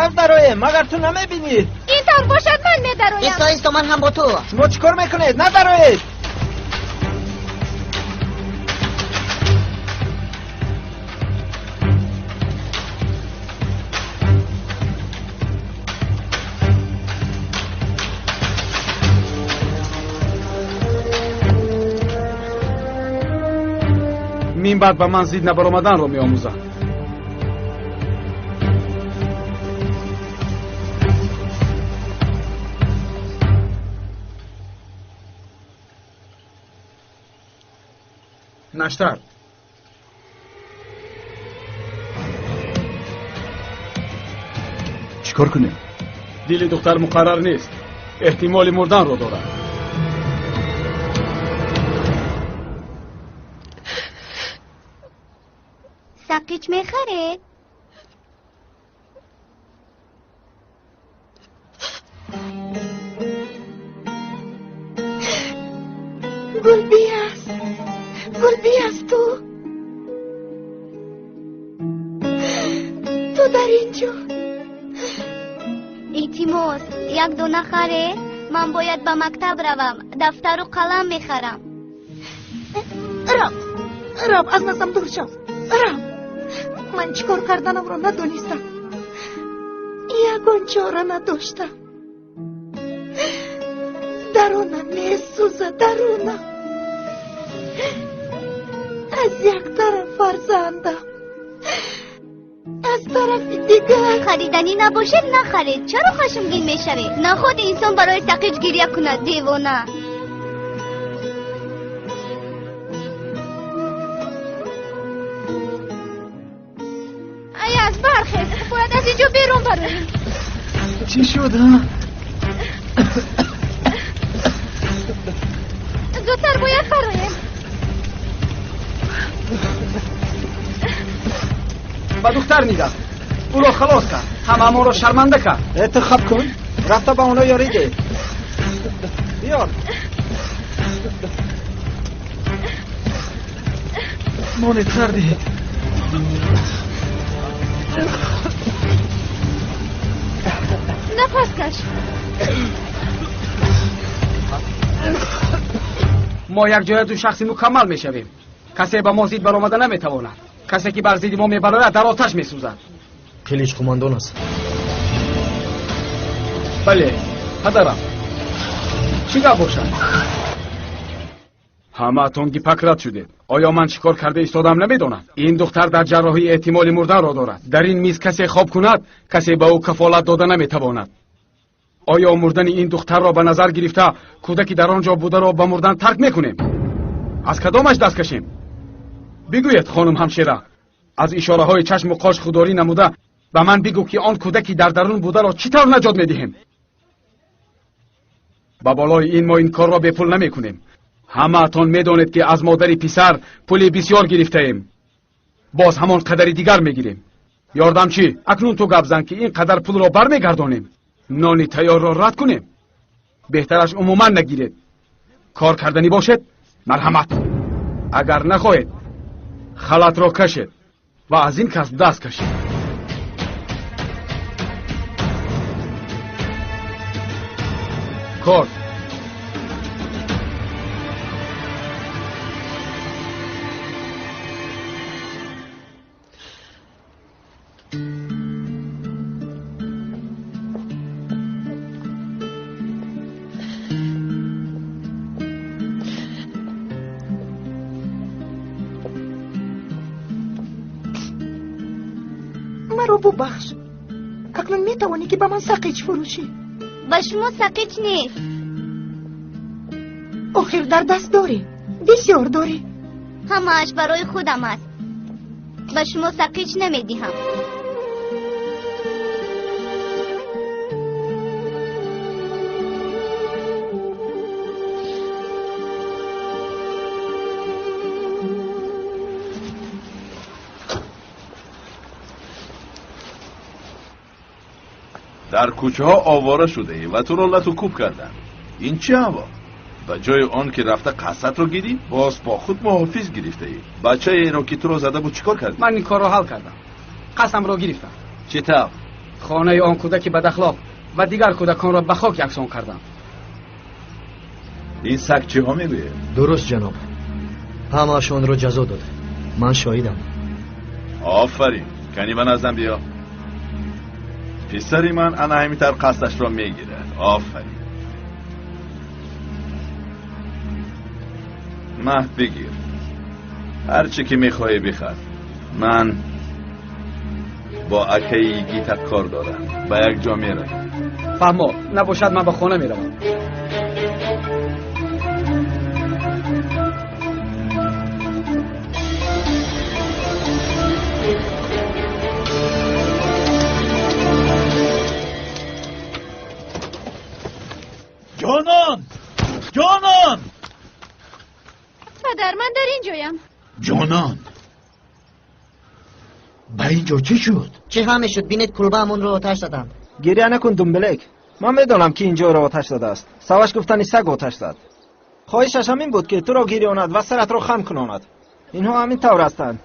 طرف درایم مگر تو نمیبینید؟ اینطور باشد من میدرایم. ایستا من هم با تو. شما چیکار میکنید؟ ندراید. این بعد به من زید نبر آمدن رو می آموزم. نشتر چیکار کنیم؟ دل دختر مقرر نیست، احتمال مردن رو دارد. سقیچ میخره؟ گلبیاز تو در اینجا. ایتیموس یک دو نخره؟ من باید به مکتب روم، دفتر و قلم میخرم. راب از نزدم دور شو. راب من چیکار کردنم رو ندونستم، یگان چاره نداشتم. درونم میسوزه، درونم از یک طرف فرزندم، از طرف دیگر خریدنی نباشد نخرید. چرا خشمگین میشوید؟ نه خود انسان برای سقیچ گریه کند دیوانه. از برخیز، باید از اینجا بیرون برویم. چی شد ها؟ زودتر باید برویم. با دختر میدم، او را خلاص کرد، همه ما را شرمنده کرد. انتخاب کن، رفته با اونا یاریده. بیار مانت کردی. نفس کش. ما یک جای دو شخصی مکمل میشویم. کسی به ما زید برآمده نمیتواند. کسی که بر ضد ما میبراید در آتش میسوزد. کلیش قماندان است. بله پدرم، چی گپ باشد؟ همه تون گیپک رد شدید. آیا من چیکار کرده ایستادم نمیدانم؟ این دختر در جراحی احتمال مردن را دارد. در این میز کسی خواب کند، کسی به او کفالت داده نمیتواند. آیا مردن این دختر را به نظر گرفته کودکی در آنجا بوده را به مردن ترک میکنیم؟ از کدامش دست کشیم؟ بگوید خانم همشیره، از اشاره های چشم و قاش خودداری نموده به من بگو که آن کودکی در درون بوده را چطور نجات میدهیم؟ با بالای این ما این کار را به پول نمی کنیم. همه تان میدانید که از مادر پسر پولی بسیار گرفته ایم. باز همان قدر دیگر میگیریم. یاردم چی؟ اکنون تو گپ زن که این قدر پول را برمیگردانیم. نانی تیار را رد کنیم. بهترش عموما نگیرید. کار کردنی باشد مرحمت، اگر نخواهید خلط را کشید و از این کس دست کشید. کار مرا ببخش. اکنون میتوانی که به من سقیچ فروشی؟ به شما سقیچ نیست. آخر در دست داری، بسیار داری. همه‌اش برای خودم است. به شما سقیچ نمیدهم. در کوچه ها آواره شده ای و تو را لتو کوب کردن. این چه هوا؟ به جای آن که رفته قصد رو گیری باز با خود محافظ گرفته ای. بچه این رو که تو رو زده بود چیکار کردی؟ من این کار را حل کردم. قسم را گرفتم. چطور؟ خانه آن کودک بد اخلاق و دیگر کودکان را به خاک یکسان کردم. این سگ چی ها میگویه؟ درست جناب، همه‌شون رو جزا داده. من شاهدم. آفرین. کنی به نظرم بیا. پسری من انا همیتر قصدش را میگیره. آفرین. مهد بگیر. هرچی که میخوای بخواد. من با اکهی گیتت کار دارم. با یک جا میرم. فهما نباشد من به خانه میروم. جانان! جانان! پدر من در اینجایم. جانان! به اینجا چی شد؟ چه همه شد؟ بینید کلبه همون رو آتش دادن. گریه نکن دنبلک. من میدونم که اینجا را آتش داده است. سواش گفتن سگ آتش داد. خواهشش همین بود که تو را گریاند و سرت را خم کناند. اینها همین طور هستند.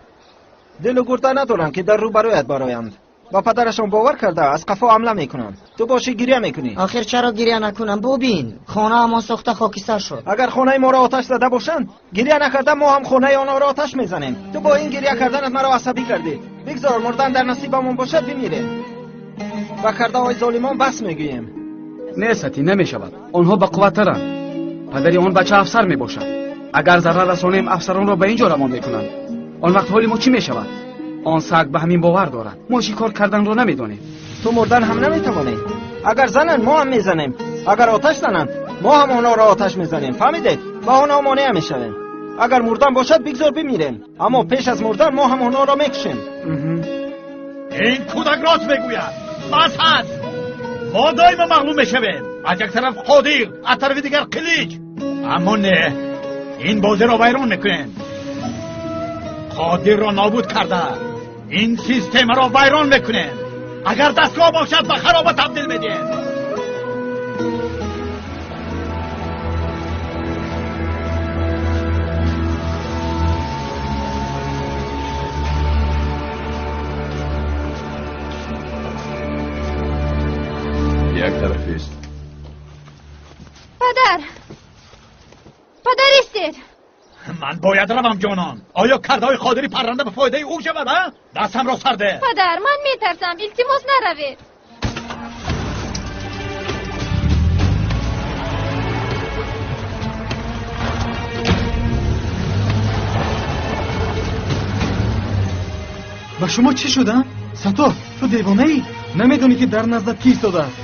دل و گرده ندارند که در روبرویت برایند. با پدرشان باور کرده از قفا حمله میکنند. تو باشی گریه میکنی. آخر چرا گریه نکنم؟ ببین خانه همان سوخته خاکستر شد. اگر خانه ما را آتش داده باشند گریه نکرده ما هم خانه آنها را آتش میزنیم. تو با این گریه کردنت مرا عصبی کردی. بگذار مردن در نصیبمون باشد بمیریم. و کرده های ظالمان بس میگوییم. نیستی نمیشود. آنها با قوت ترند. پدری آن بچه افسر میباشد. اگر ضرر رسانیم افسران را به اینجا روان میکنند. آن وقت حالی ما چی میشود؟ آن سگ به همین باور دارد. ما شکار کردن رو نمیدانیم. تو مردن هم نمیتوانی. اگر زنن ما هم میزنیم. اگر آتش زنند ما هم آنها را آتش میزنیم. فهمیدید؟ با آنها مانع میشویم. اگر مردن باشد بگذار بمیریم. اما پیش از مردن ما هم آنها را میکشیم. این کودک راست میگوید. بس هست. ما دائما مغلوب میشویم. از یک طرف قادر، از طرف دیگر قلیچ. اما نه، این بازی را ویران میکنیم. قادر را نابود کرده. این سیستم را ویران میکنیم. اگر دستگاه باشد به خرابه تبدیل میدیم. یک طرفی است. پدر استید. من باید روم جانان. آیا کردهای قادری پرنده به فایده او شود؟ دستم را سرده. پدر من میترسم. التماس نروید. با شما چی شده؟ ساتو تو دیوانه ای؟ نمیدونی که در نزدت کی ایستاده است؟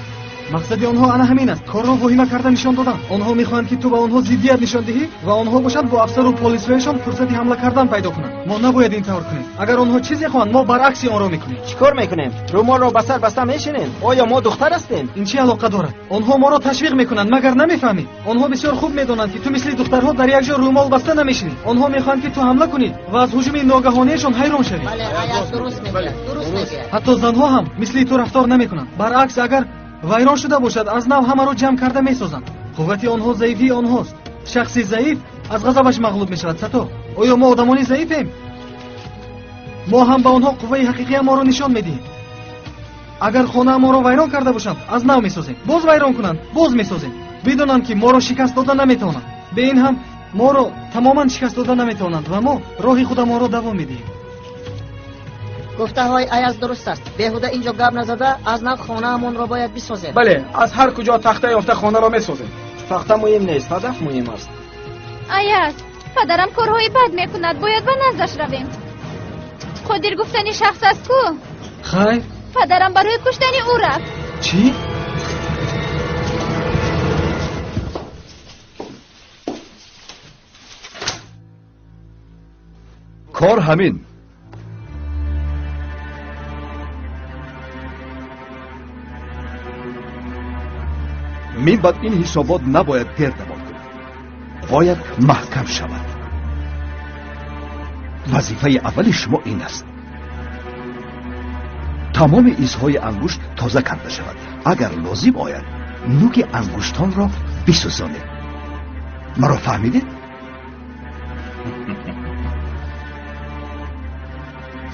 مقصد آنها انا همین است. کار را واهمه کرده نشان دادن. آنها میخواهند که تو به آنها ضدیت نشان دهی و آنها باشند با افسر و پلیس رایشان فرصتی حمله کردن پیدا کنند. ما نباید این طور کنیم. اگر آنها چیزی خواهند ما برعکس آن را میکنیم. چیکار میکنیم؟ رومال را بسر بسته میشینیم. آیا ما دختر هستیم؟ این چه علاقه دارد؟ آنها ما را تشویق میکنند مگر نمیفهمی؟ آنها بسیار خوب میدونند که تو مثل دخترها در یک جا رومال بسته نمیشینی. آنها میخواهند که تو حمله کنی و از هجوم ناگهانیشان حیران شوی. بله آیا درست میگه. درست میگه. حتی زنها هم مثل تو رفتار نمیکنند. برعکس اگر ویران شده باشد از نو همه را جمع کرده میسازند. قوت آنها ضعیفی آنهاست. شخصی ضعیف از غضبش مغلوب میشود. ساتو آیا ما آدمانی ضعیفیم؟ ما هم به آنها قوه حقیقی ما را نشان میدیم. اگر خانه ما را ویران کرده باشند از نو میسازیم. باز ویران کنند باز میسازیم. بدانند که ما را شکست دادن نمیتوانند. به این هم ما را تماما شکست دادن نمیتوانند و ما راه خود ما را دوام میدیم. گفته های ایاز درست است. بهوده اینجا گپ نزده. از نو خانه همون را باید بسازیم. بله از هر کجا تخته یافته خانه را میسازیم. تخته مهم نیست. هدف مهم است. ایاز پدرم کارهای بد میکند. باید به نزدش رویم. قادر گفتنی شخص است کو؟ خیر پدرم برای کشتن او رفت. چی؟ کار همین. من بعد این حسابات نباید دیر دوام کنید. باید محکم شود. وظیفه اول شما این است. تمام ایزهای انگشت تازه کرده شود. اگر لازم آید نوک انگشتان را بسوزانید. مرا فهمیدید؟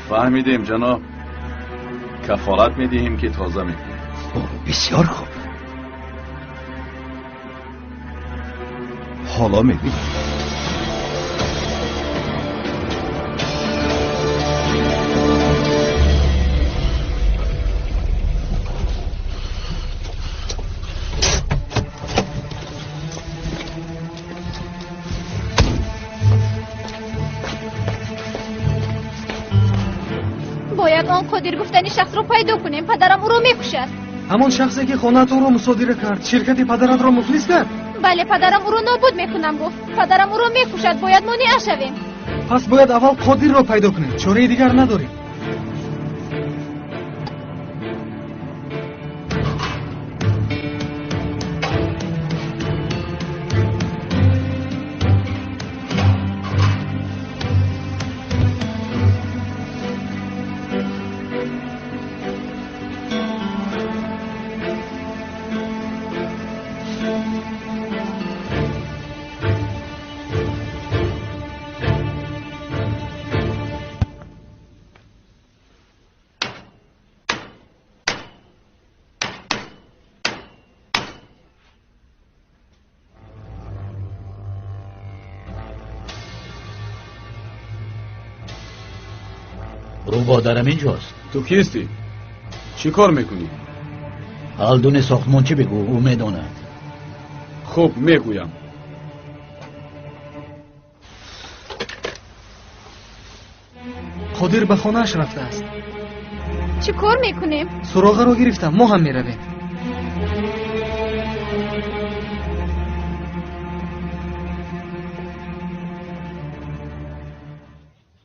فهمیدیم جناب. کفالت میدهیم که تازه میکنیم. بسیار خوب. حالا میبینیم. باید آن قادر گفتنی شخص رو پیدا کنیم. پدرم او رو میکشد. همون شخصی که خانه تو رو مصادره کرد شرکت پدرت رو مفلس کرد. بله، پدرم او رو نابود میکنم گفت. پدرم او رو میکشد. باید مانع شویم. پس باید اول قادر رو پیدا کنیم. چاره دیگر نداریم. روبا درم اینجاست. تو کیستی؟ چی کار میکنی؟ هالدون ساختمانچی بگو، او میدونه. خوب میگویم. قادر به خانه‌اش رفته است. چی کار میکنیم؟ سراغ رو گرفتم. ما هم میرویم.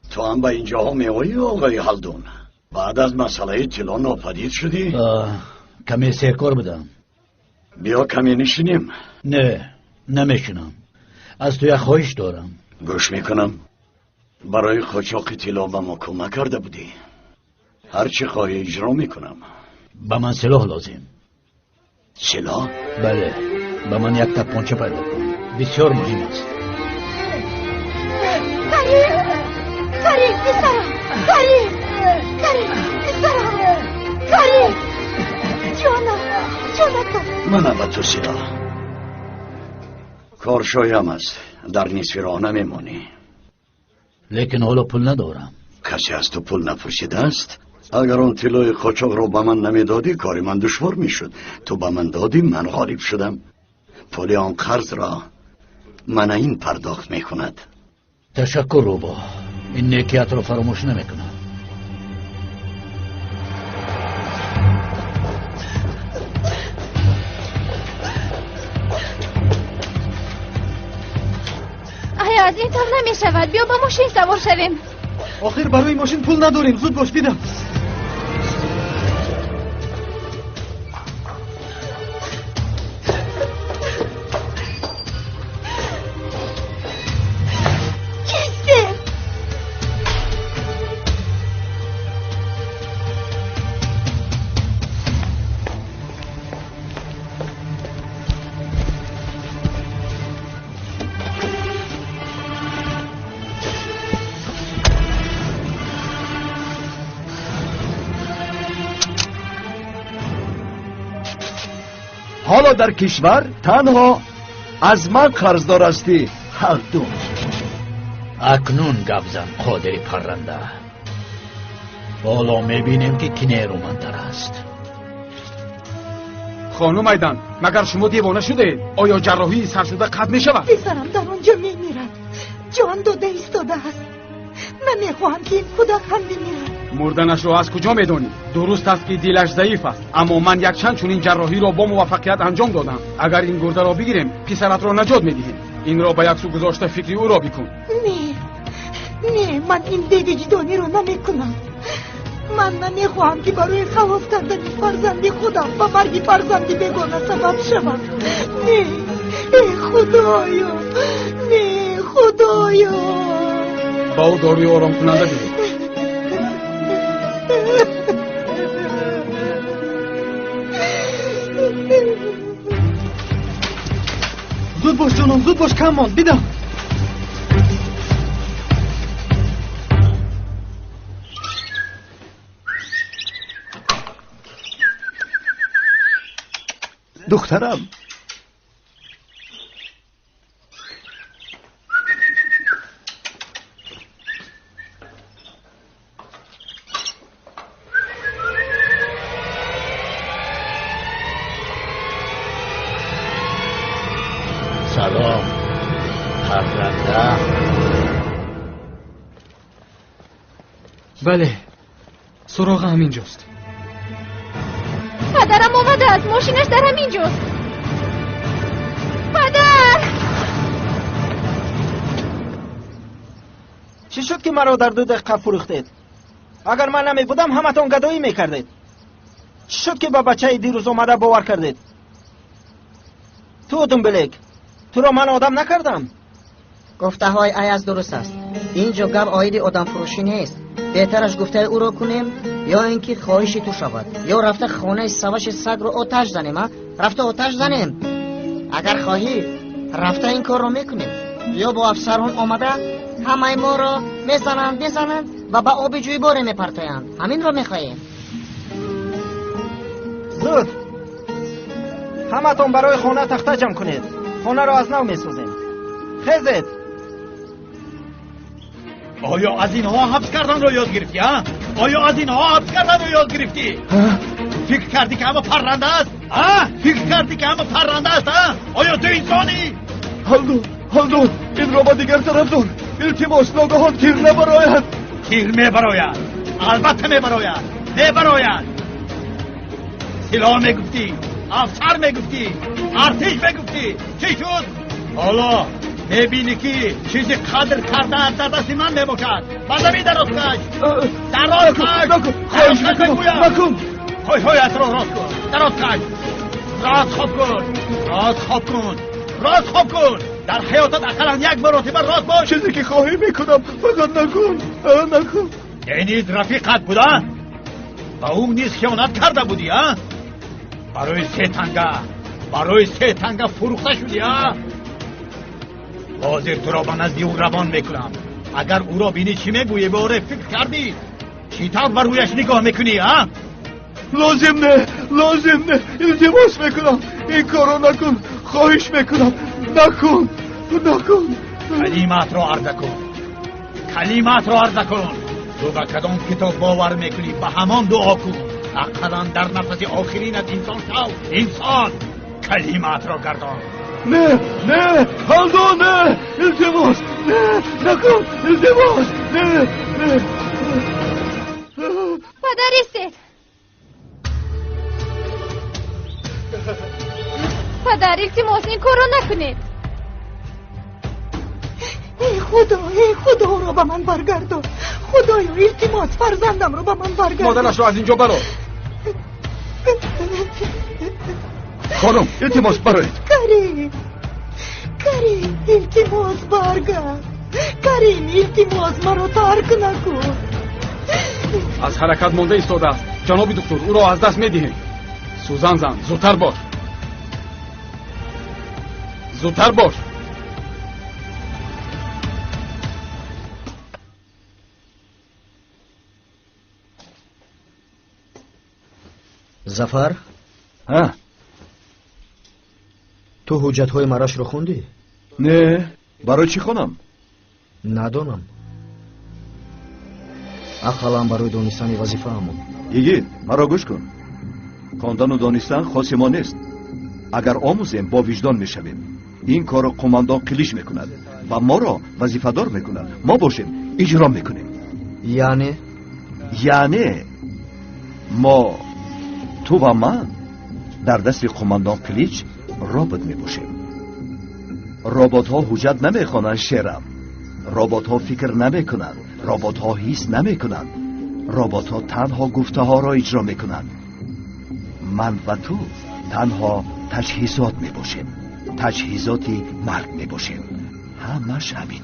تو هم به اینجا میایی آقای هالدون؟ بعد از مسئله طلا ناپدید شدی؟ کمی سرکار بدم. بیا کمی نشینیم. نه، نمیشنم. از تو یک خواهش دارم. گوش میکنم. برای قاچاق طلا به ما کمک کرده بودی. هر چی خواهی اجرا میکنم. به من سلاح لازم. سلاح؟ بله، به من یک تپانچه پیدا کن. بسیار مهم است. کریم پسرم، کریم پسرم، کریم جانم. من به تو سلاح. کار شایم است. در نصف راه نمیمانی. لیکن حالا پول ندارم. کسی از تو پول نپرسیده است؟ اگر اون طلای قاچاق رو به من نمیدادی کاری من دشوار میشد. تو به من دادی، من غالب شدم. پول آن قرض را من این پرداخت میکند. تشکر روبا. این نیکیت رو فراموش نمیکنم. از این طور نمی شود. بیا با ماشین سوار شویم. آخر برای ماشین پول نداریم. زود باش بیدم. حالا در کشور تنها از من قرضدار هستی هالدون. اکنون گبزن قادر پرنده. حالا میبینیم که کی نیرومندتر است. خانم ایدن، مگر شما دیوانه شده؟ آیا جراحی سر شده قطع میشود؟ پسرم در آنجا میمیرد. جان داده ایستاده است. نمیخواهم که این کودک هم بمیرد. مردنش رو از کجا میدونی؟ درست است که دیلش ضعیف است، اما من یک چند چنین جراحی را با موفقیت انجام دادم. اگر این گرده را بگیریم پسرت را نجات میدهیم. این را به یک سو گذاشته فکری او را بکن. نه من این دیدجدانی را نمیکنم. من نمیخواهم که برای خلاص کردن فرزند خودم با مرگ فرزند بیگانه سبب شوم. نه خدایا، نه خدایا. با او داروی آرام کننده بده. زود باش جانم، زود باش، کم ماند. بیدم. دخترم. سلام پرنده. بله سراغ همینجاست. پدرم آمده است. ماشینش در همینجاست. پدر! چی شد که مرا در 2 دقیقه فروختید؟ اگر من نمی بودم همتون گدایی میکردید. چی شد که با بچه دیروز اومده باور کردید؟ تو دنبلک، تو را من آدم نکردم. گفته های ایاز درست است. اینجا گپ آید آدم فروشی نیست. بهترش گفته او را کنیم یا اینکه خواهشی تو شود، یا رفته خانه سوش سگ رو آتش زنیم. رفته آتش زنیم. اگر خواهی رفته این کار رو میکنیم، یا با افسران آمده همه ما را میزنند و با آب جویبار میپرتایند. همین رو میخواهیم. زود همتون برای خانه تخته جمع کنید. خانه را از نو میسازیم. خیزید. آیا از اینها حبس کردن رو یاد گرفتی ها؟ آیا از اینها حبس کردن رو یاد گرفتی؟ فکر کردی که همه پرنده است؟ فکر کردی که همه پرنده است ها؟ آیا تو انسانی؟ هالدون این را با دیگر طرف دار. التماس ناگهان تیر نبراید. تیر میبراید. البته میبراید. سلاح میگفتی، افسر میگفتی، ارتش میگفتی. چی شد؟ حالا میبینی که چیزی قدر کرده در دست من میباشد. بازمی دراز کش. خواهش میکنم نکن. های اطراف راست کن. دراز کش. راست خواب کن. در حیاتت اقلا 1 مرتبه راست باش. چیزی که خواهی میکنم فقط نکن. یعنی رفیقت بوده؟ با اون نیز خیانت کرده بودی ها؟ برای 3 تنگه فروخته شدی ها؟ حاضر تو را به نزد او روان میکنم. اگر او را بینی چی میگویی به او فکر کردی؟ چی طور بر رویش نگاه میکنی ها؟ لازم نه. التماس میکنم این کارو نکن. خواهش میکنم نکن. کلمات را عرضه کن. تو به کدام کتاب باور میکنی به همان دعا کن. اقلا در نفس آخرینت انسان شو. انسان کلمات را گردان. نه هالدون نه. التماس نکن. التماس نه. پدر ایستید. پدر التماس این کار را نکنید. ای خدا رو به من برگردان. خدایا التماس فرزندم رو به من برگردان. مادرش رو از اینجا برو. خانم التماس برایید. کریم التماس برگرد. کریم التماس مرا ترک نکن. از حرکت مانده ایستاده است. جناب دکتر او را از دست میدهیم. سوزن زن زودتر باش. زفر تو حجت های مراش رو خوندی؟ نه برای چی خونم؟ ندانم. اقلام برای دانستن وظیفه همون. یگید مرا گوش کن. خواندن و دانستن خاص ما نیست. اگر آموزیم با وجدان میشویم. این کارو قماندان قلیش میکند و ما را وظیفه دار میکند. ما باشیم اجرا میکنیم. یعنی ما تو و من در دست قماندان قلیچ رابط میباشیم. رابط ها حجت نمیخوانند شعرم. رابط ها فکر نمیکنند. رابط ها حس نمیکنند. رابط ها تنها گفته ها را اجرا میکنند. من و تو تنها تجهیزات میباشیم. تجهیزاتی مرگ میباشیم. همش همین.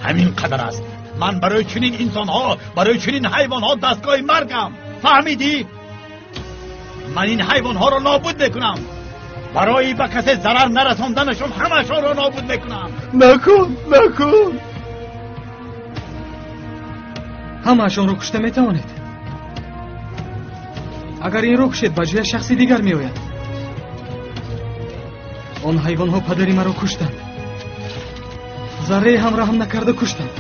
همین قدر است. من برای چنین انسان ها، برای چنین حیوان ها دستگاه مرگم. فهمیدی؟ من این حیوان ها را نابود میکنم. برای به کسی ضرر نرساندنشون همشون را نابود میکنم. نکن ҳамаашонро кушта метавонед. агар инро кушед ба ҷояш шахси дигар меояд. он ҳайвонҳо падари маро куштанд. зарраи ҳам раҳм накарда куштанд.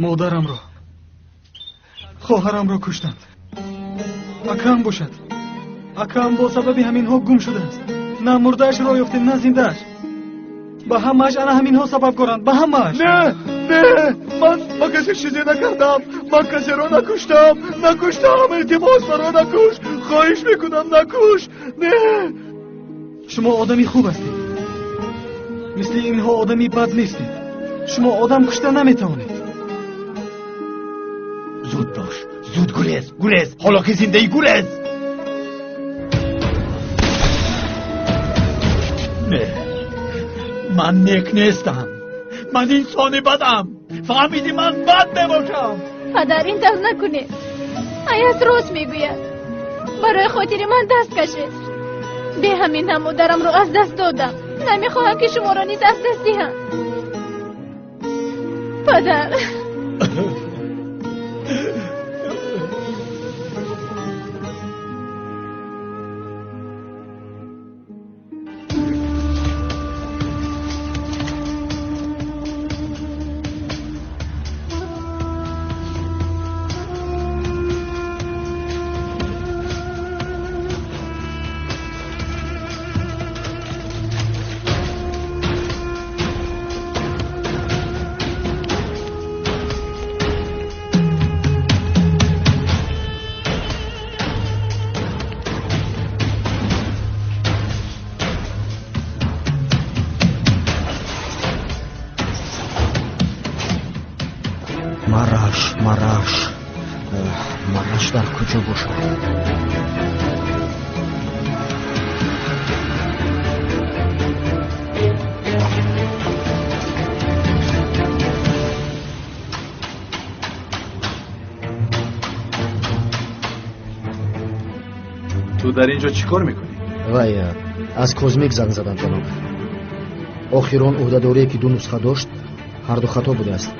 модарамро, хоҳарамро куштанд. акам бошад. акам бо сабаби ҳаминҳо гум шудааст. на мурдаашро ёфтем, на зиндааш. ба ҳамааш ана ҳаминҳо сабабгоранд, ба ҳамааш. не, ман ба касе чизе накардам. ман касеро накуштам. илтимос маро накуш. хоҳиш мекунам, накуш. не. шумо одами хуб ҳастед. мисли инҳо одами бад нестед. шумо одам кушта наметавонед. зуд бош, зуд гурез. ҳоло ки зиндаи гурез. не, ман нек нестам. ман инсони бадам. фаҳмидӣ, ман бад мебошам. падар, интаз накунед. аяз рост мегӯяд. барои хотири ман даст кашед. бе ҳамин ҳам модарамро аз даст додам. намехоҳам ки шуморо низ аз даст диҳам. падар. мараш дар куҷо бошад? تو در اینجا چی کار میکنی؟ وای از کوزمیک زنگ زدم جناب. آخران عهده‌داری که دو نسخه داشت هر دو خطا بوده است.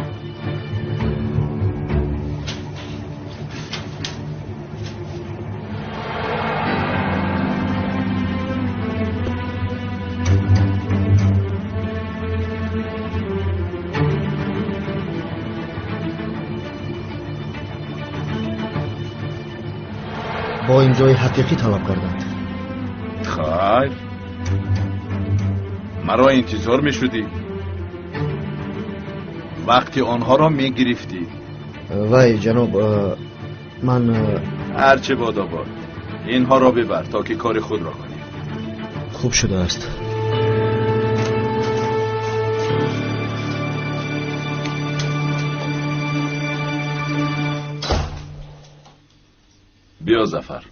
با امضای حقیقی طلب کردند. خیر مرا انتظار می شدی وقتی آنها را می گرفتی. وای جناب من هرچه بادا باد اینها را ببر تا که کار خود را کنی. خوب شده است. بیا ظفر.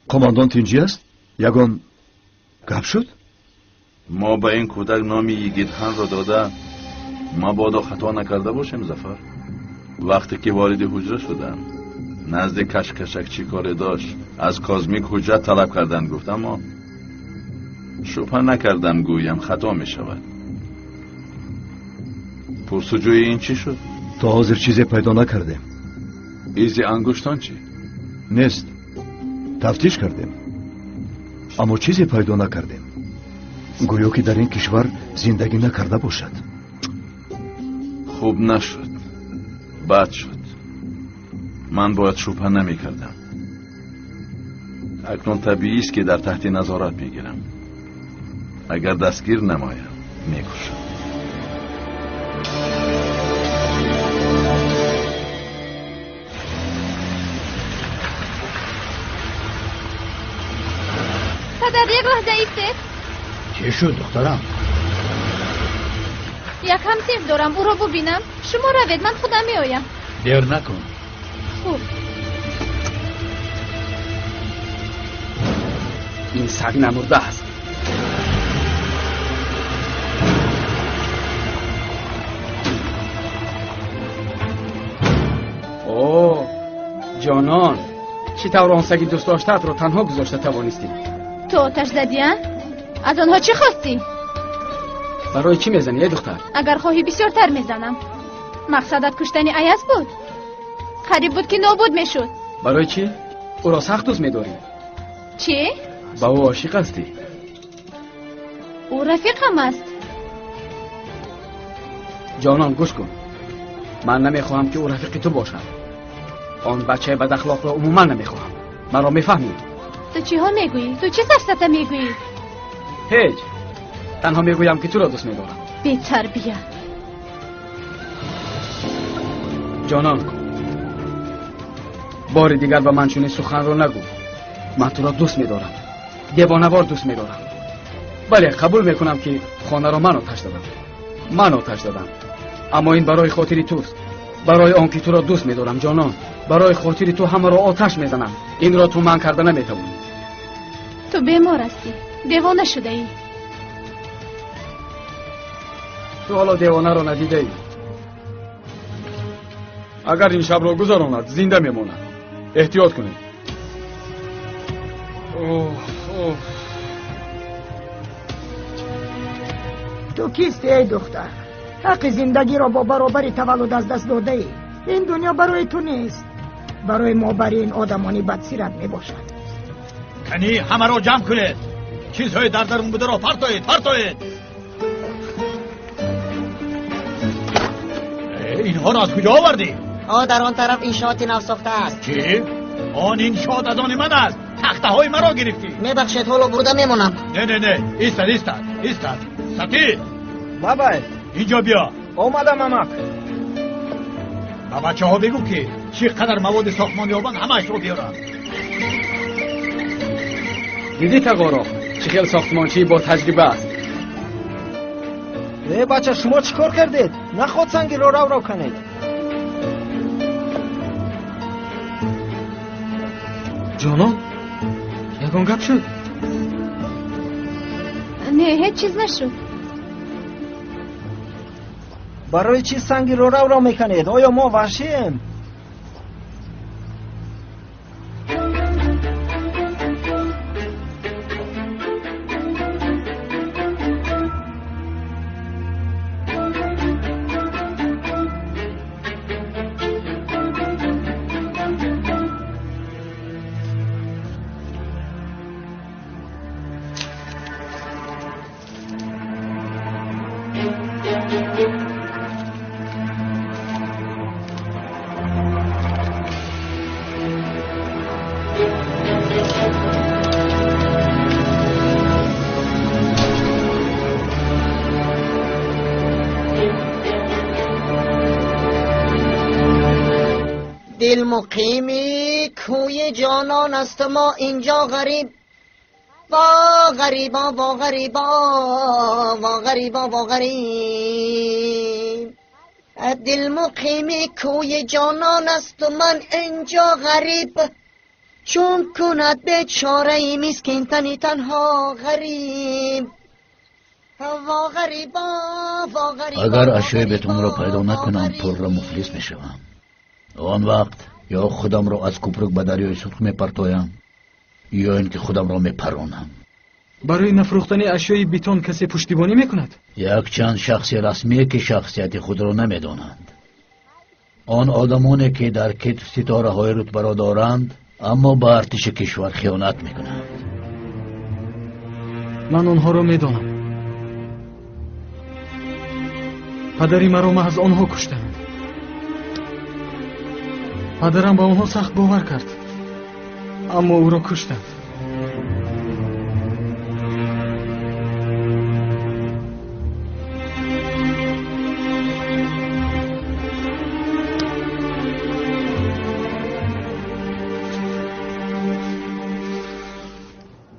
قماندانت اینجا است؟ یگان گپ شد؟ ما به این کودک نام یگیدخان را داده مبادا خطا نکرده باشیم ظفر. وقتی که وارد حجره شدن نزد کشکشک چی کار داشت از کازمیک حجت طلب کردن گفتم اما شبه نکردم گویم خطا می شود. پرسجوی این چی شد؟ تا حاضر چیزی پیدا نکردیم. ایزی انگشتان چی؟ نیست. تفتیش کردیم اما چیزی پیدا نکردیم. گویا که در این کشور زندگی نکرده باشد. خوب نشد. بد شد. من باید شبهه نمی کردم. اکنون طبیعی است که در تحت نظارت می گیرم. اگر دستگیر نمایم می کشم. پدر یک لحظه ایستید. چی شد دخترم؟ یک همسر دارم او را ببینم. شما روید من خودم می آیم. دیر نکن. خوب. این سگ نمرده است. اوه جانان چی طور آن سگی دوست داشتت رو تنها گذاشته توانستیم؟ تو آتش زدیان؟ از آنها چی خواستی؟ برای چی میزنی ای دختر؟ اگر خواهی بسیارتر میزنم. مقصدت کشتن ایاز بود؟ قریب بود که نابود میشد. برای چی؟ او را سخت دوست میداری؟ چی؟ با او عاشق هستی؟ او رفیقم است. جانان گوش کن، من نمیخواهم که او رفیق تو باشد. آن بچه بد اخلاق را عموما نمیخواهم. مرا میفهمی؟ تو چی ها میگویی؟ تو چه سفسطه میگویی؟ هیچ، تنها میگویم که تو را دوست میدارم. بی تربیت. جانان، بار دیگر به من چنین سخن را نگو. من تو را دوست میدارم، دیوانه‌وار دوست میدارم. بله، قبول میکنم که خانه را من آتش دادم. من آتش دادم، اما این برای خاطری توست. برای آنکه تو را دوست میدارم جانان. برای خاطری تو همه را آتش میزنم. این را تو من کرده نمیتوانی. تو بیمار هستی، دیوانه شده ای. تو حالا دیوانه را ندیده ای. اگر این شب را گذراند زنده میماند. احتیاط کنید. تو کیستی ای دختر؟ حق زندگی را با برابر تولد از دست داده ای. این دنیا برای تو نیست، برای ما برای این آدمانی بدسیرت می باشد. کنی همه را جمع کنید. چیزهای در درون بوده را پرتایید. اینها را از کجا آوردی؟ در آن طرف انشاءات نوساخته است. چی؟ آن انشاءات از آن من است. تخته های مرا گرفتی. میبخشید حالا برده میمونم. نه ایستاد. ستی بابا اینجا بیا. اومدم امک. با بچه ها بگو که چقدر مواد ساختمانی آبند همه‌اش رو بیارم. دیدی تقارا چه خیلی ساختمانچی با تجربه است. بچه شما چیکار کردید؟ نخود سنگی رو کنید. جانان یکان گپ شد؟ نه هیچ چیز نشد. برای چی سنگی رو میکنید؟ آیا ما وحشیم؟ دل مقیمی کوی جانان است ما اینجا غریب. با غریب دل مقیمی کوی جانان است من اینجا غریب. چون کند بیچاره مسکین تنی تنها غریب. اگر اشیبتون را پیدا نکنم پر را مفلس میشوم. آن وقت یا خودم را از کوپرک به دریای سرخ میپرتایم یا اینکه خودم را میپرانم. برای نفروختن اشیای بیتون کسی پشتیبانی میکند؟ یک چند شخص رسمی که شخصیت خود را نمیدانند. آن آدمانی که در کتف ستاره های رتبه را دارند اما به ارتش کشور خیانت میکنند. من آنها را میدانم. پدری مرا محض آنها کشتند. پدرم با آنها سخت باور کرد اما او را کشتند.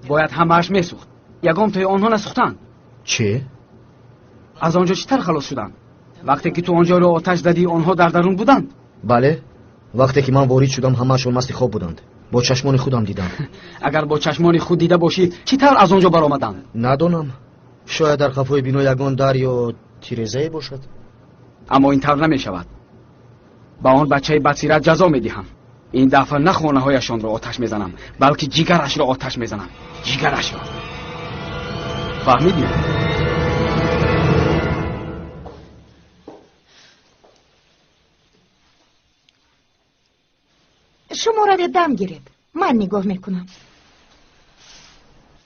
باید همه‌اش میسوخت. یگام توی آنها نسوختند. چه؟ از آنجا چطور خلاص شدند؟ وقتی که تو آنجا رو آتش زدی آنها در درون بودند؟ بله، وقتی که من وارد شدم همه‌شون مست خواب بودند. با چشمان خودم دیدم. اگر با چشمان خود دیده باشی چطور از آنجا برآمدند؟ ندانم، شاید در قفای بینو یگان در یا تیرزه باشد. اما این طور نمی شود. با آن بچه بدسیرت جزا می دهم. این دفعه نه خانه هایشان را آتش میزنم بلکه جیگرش را آتش میزنم. جیگرش را. فهمیدی؟ شما را دم گیرید. من نگاه میکنم.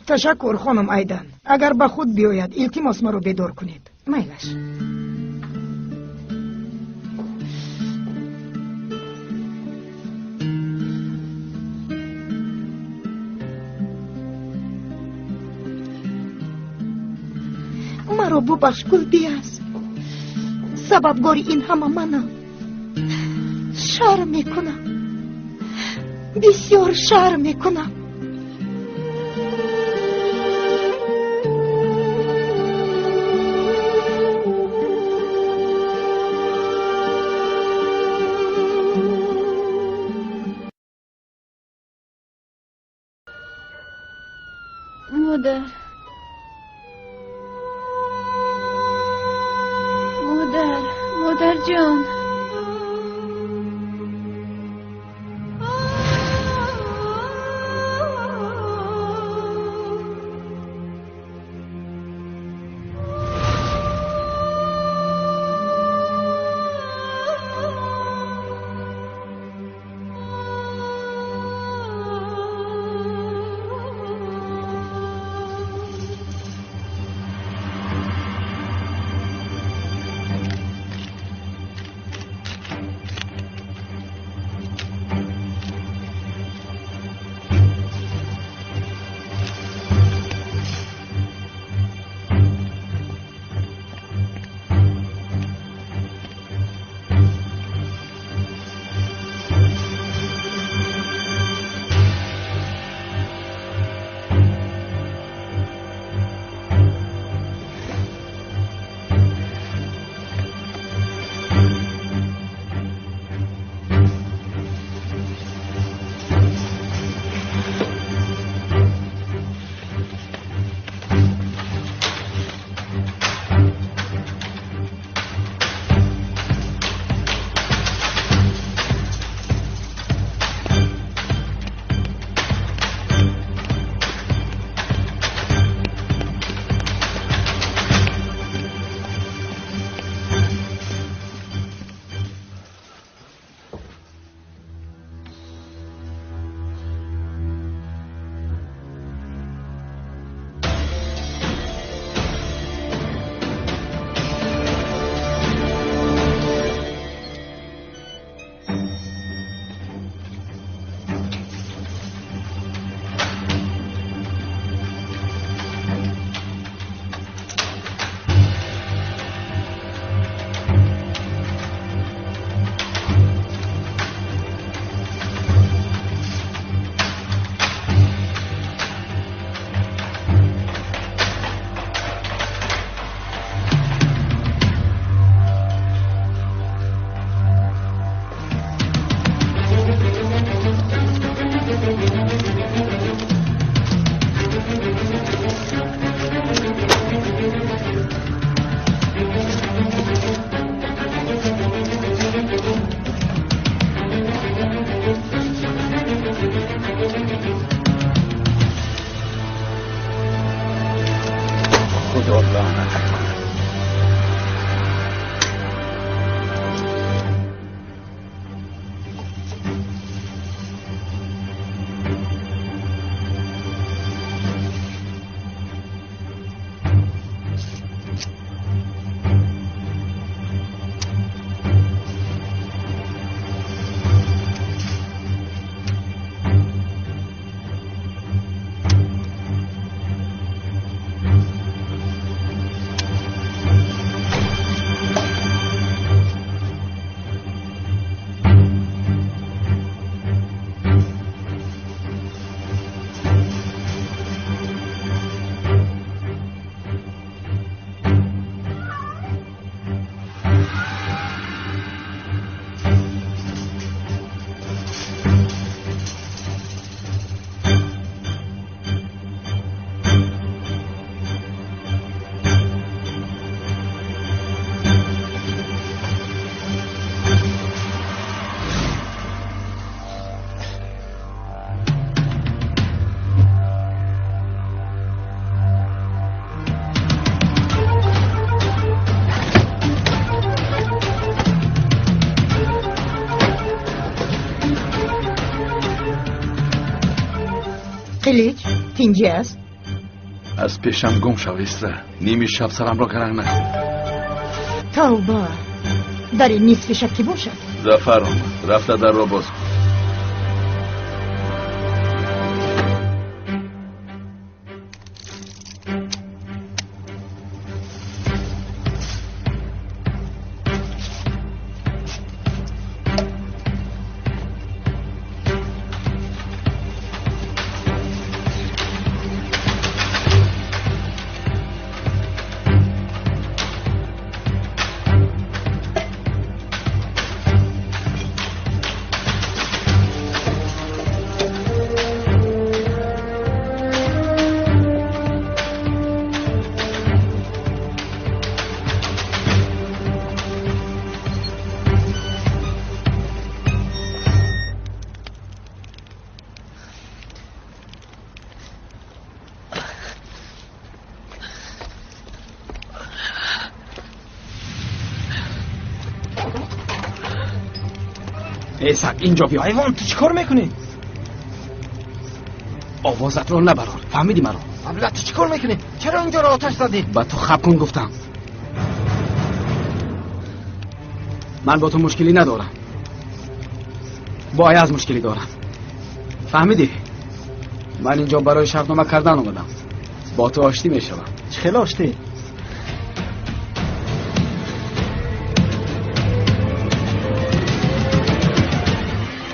تشکر خانم ایدن. اگر به خود بیاید التماس ما رو بیدار کنید. میلش. مرا ببخش گلدیز. سببگاری این همه منم. شرم میکنم. بسیار شرم میکنم. مادر جان. کلیچ تینجی است. از پیشم گم شو استرا. نیمی شب سرم را گرنگ نکن. توبه در این نصف شب کی باشد؟ ظفر آمد. رفته در را باز کن. ایسک اینجا بیا. ایوان تو چیکار میکنی؟ آوازت رو نبرار. فهمیدی مرا؟ ابله تو چیکار میکنی؟ چرا اینجا رو آتش زدی؟ با تو خب کن گفتم. من با تو مشکلی ندارم. با ایاز مشکلی دارم. فهمیدی؟ من اینجا برای شرطنامه کردن اومدم. با تو آشتی میشوم. چه آشتی؟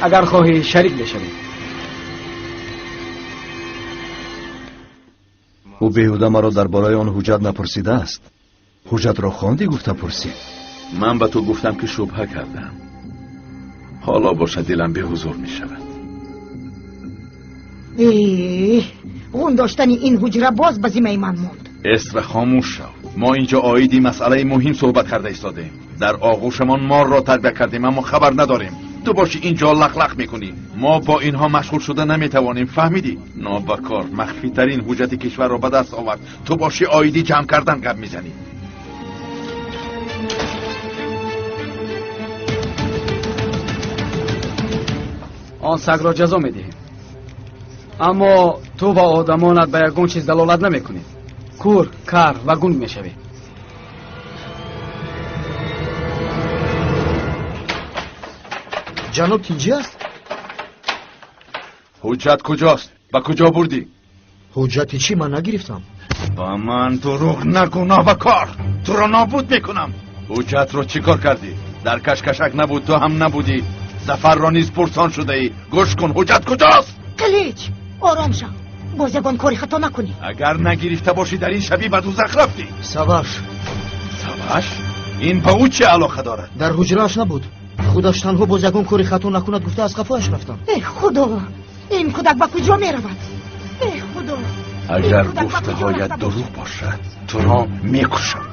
اگر خواهی شریک بشوی. او بیهوده مرا درباره آن حجت نپرسیده است. حجت را خواندی گفته پرسید. من به تو گفتم که شبهه کردم. حالا باشه دلم به حضور می شود. اون داشتن این حجره باز به ذمه من موند. استرا خاموش شو. ما اینجا آیدی مسئله مهم صحبت کرده ایستادیم. در آغوشمان مار را تربیت کردیم اما خبر نداریم. تو باشی اینجا لخ میکنی. ما با اینها مشغول شده نمیتوانیم. فهمیدی؟ نابکار مخفی ترین حجت کشور را به دست آورد. تو باشی آیدی جمع کردن گپ میزنی. آن سگ را جزا میدهیم. اما تو با آدمانت به یگون چیز دلالت نمیکنی. کور، کر و گنگ میشوی. جناب تینجی است؟ حجت کجاست؟ به کجا بردی؟ حجتی چی؟ من نگرفتم. با من دروغ نگو نابکار. تو را نابود میکنم. حجت رو چیکار کردی؟ در کشکشک نبود، تو هم نبودی. ظفر را نیز پرسان شده ای. گوش کن حجت کجاست؟ کلیچ آرام شو. باز یگان کاری خطا نکنی. اگر نگرفته باشی در این شبی به دوزخ رفتی. سواش این با او چه علاقه دارد؟ در حجره‌اش نبود. خودش تنها باز یگان کاری خطا نکند گفته از قفایش رفتم. ای خدا این کودک به کجا میرود؟ ای خدا اگر گفته هایت دروغ باشد تو را میکشم.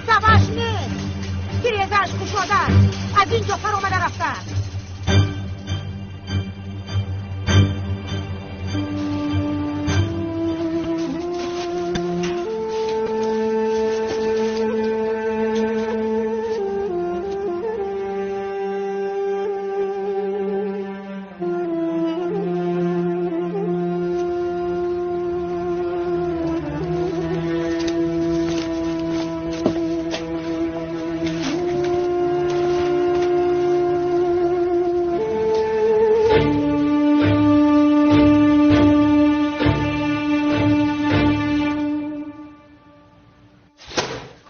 سواش نیست. گریزش کشاده از اینجا پر آمده رفته.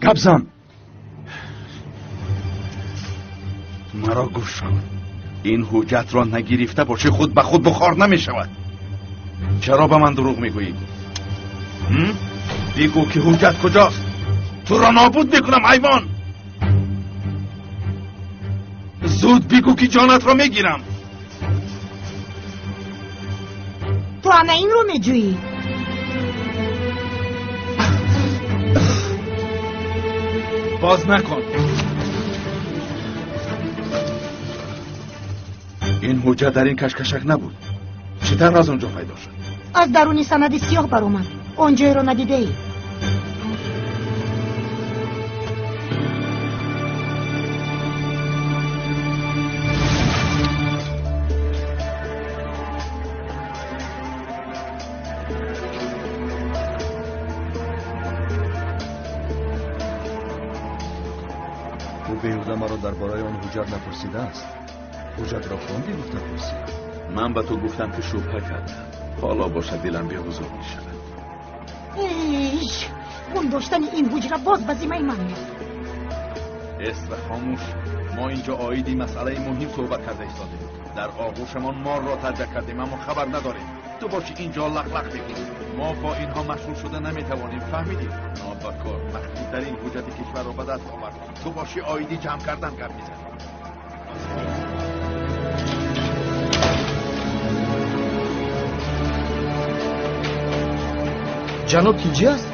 گبزن مرا گوش کن. این حجت را نگرفته باشی خود به خود بخار نمی شود. چرا به من دروغ میگویی؟ بگو که حجت کجاست؟ تو را نابود میکنم حیوان. زود بگو که جانت را میگیرم. تو همه این رو میجویی؟ باز نکن. این حجت در این کشکشک نبود. چطور از اونجا پیدا شد؟ از درونی سند سیاه بر اومد. اونجا رو ندیده ای؟ بیهوده مرا درباره آن حجت نپرسیده است. حجت را خواندی گفته پرسی. من به تو گفتم که شبهه کردم. حالا باشه دلم به حضور می شود. ایش اون داشتن این حجره باز به ذمه من نیست. اسر خاموش. ما اینجا آیدی مسئله مهم صحبت کرده ایستادیم. در آغوشمان مار را ترجه کردیم اما خبر نداریم. تو باشی اینجا لق بگی. ما با اینها مشغول شده نمیتوانیم. فهمیدی؟ نابکار وقتی در این حجت کشور را به دست آورد تو باشی آیدی جمع کردن گپ میزنی. جناب کیجی است؟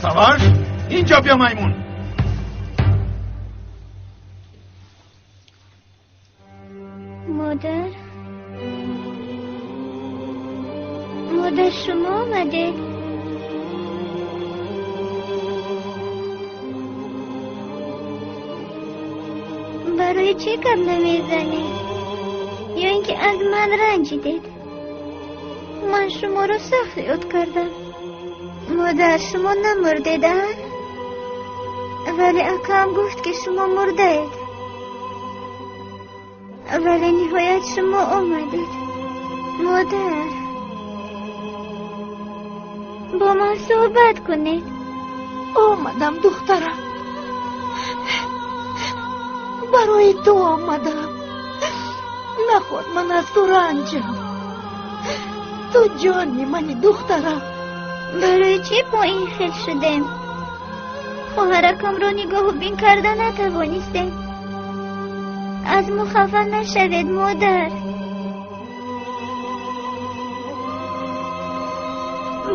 سواش اینجا بیا میمون. مادر شما آمده. برای چه کم نمیزنید؟ یا اینکه از من رنجیدید؟ من شما رو سخت یاد کردم. مادر شما نمردیدن؟ ولی اکام گفت که شما مردید. ولی نهایت شما آمدید. مادر با من صحبت کنید. آمدم دخترم، برای تو آمدم. نخواد من از تو رنجم. تو جانی منی دخترم. برای چی پایین خیل شدیم؟ خواهرکم رو نگاه و بین کرده نتوانستیم. از ما خفه نشوید مادر.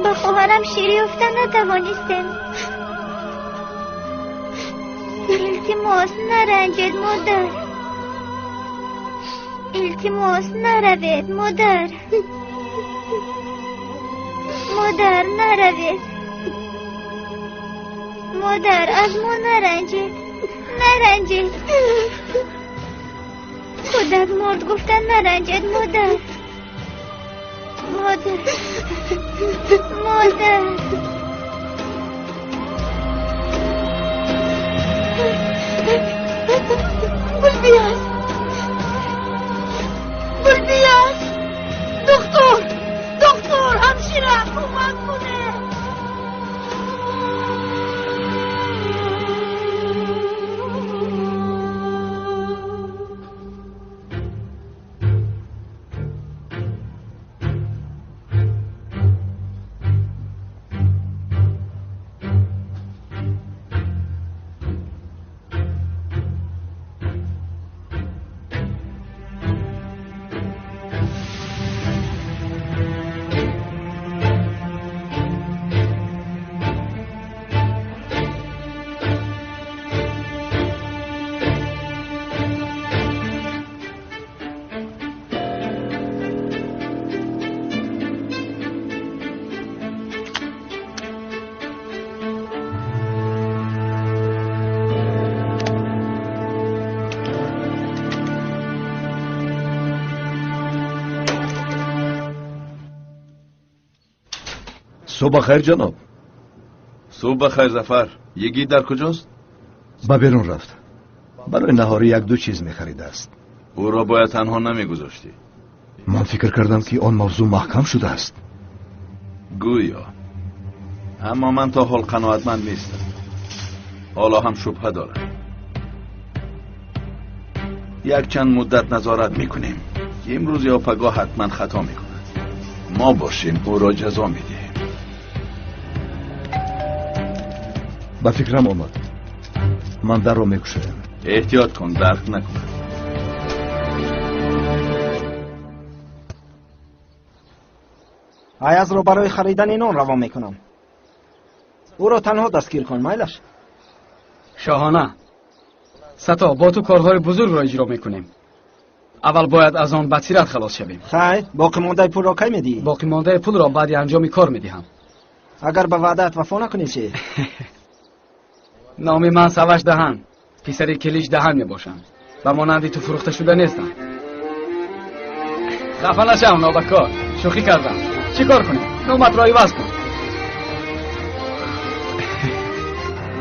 به خواهرم شیری افته نتوانستیم. التماس نرنجید مادر. التماس نروید مادر. مادر نروید. مادر از ما نرنجید. نرنجید. کودک مرد گفتن نرنجید مادر. مادر مادر بلبیاز بلبیاز دکتر همشیره کمک کنه. صبح بخیر جناب. صبح بخیر ظفر. یگی در کجاست؟ با بیرون رفت. برای نهاری یک دو چیز می‌خریده است. او را باید تنها نمیگذاشتی. من فکر کردم که آن موضوع محکم شده است. گویا. اما من تا حال قناعتمند نیستم. حالا هم شبهه دارم. یک چند مدت نظارت میکنیم. امروز یا پگاه حتما خطا میکند. ما باشیم او را جزا میدیم. با فکرم آمد. من در را میکشم. احتیاط کن درک نکن. عیض رو برای خریدن نان روان میکنم. او را تنها دستگیر کن میلش. شاهانه ستا با تو کارهای بزرگ را اجرا میکنیم. اول باید از آن بصیرت خلاص شویم. خیر، باقی مانده پول را کی میدی؟ باقی مانده پول را بعد انجام کار میدهم. اگر به وعدت وفا نکنی چی؟ نام من سواش دهن، پسر کلیج دهن میباشم. و مانندی تو فروخته شده نیستم. خفه نشم نابکار، شوخی کردم. چی کار کنیم؟ نومت را عوض کن.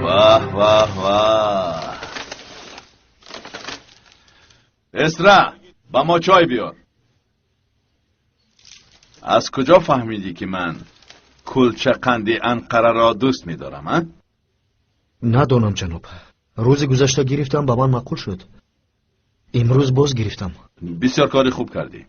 واه واه واه. اسرا با ما چای بیار. از کجا فهمیدی که من کلچه قندی انقره را دوست می‌دارم؟ ندانم جناب. روز گذشته گرفتم با من معقول شد. امروز باز گرفتم. بسیار کاری خوب کردی.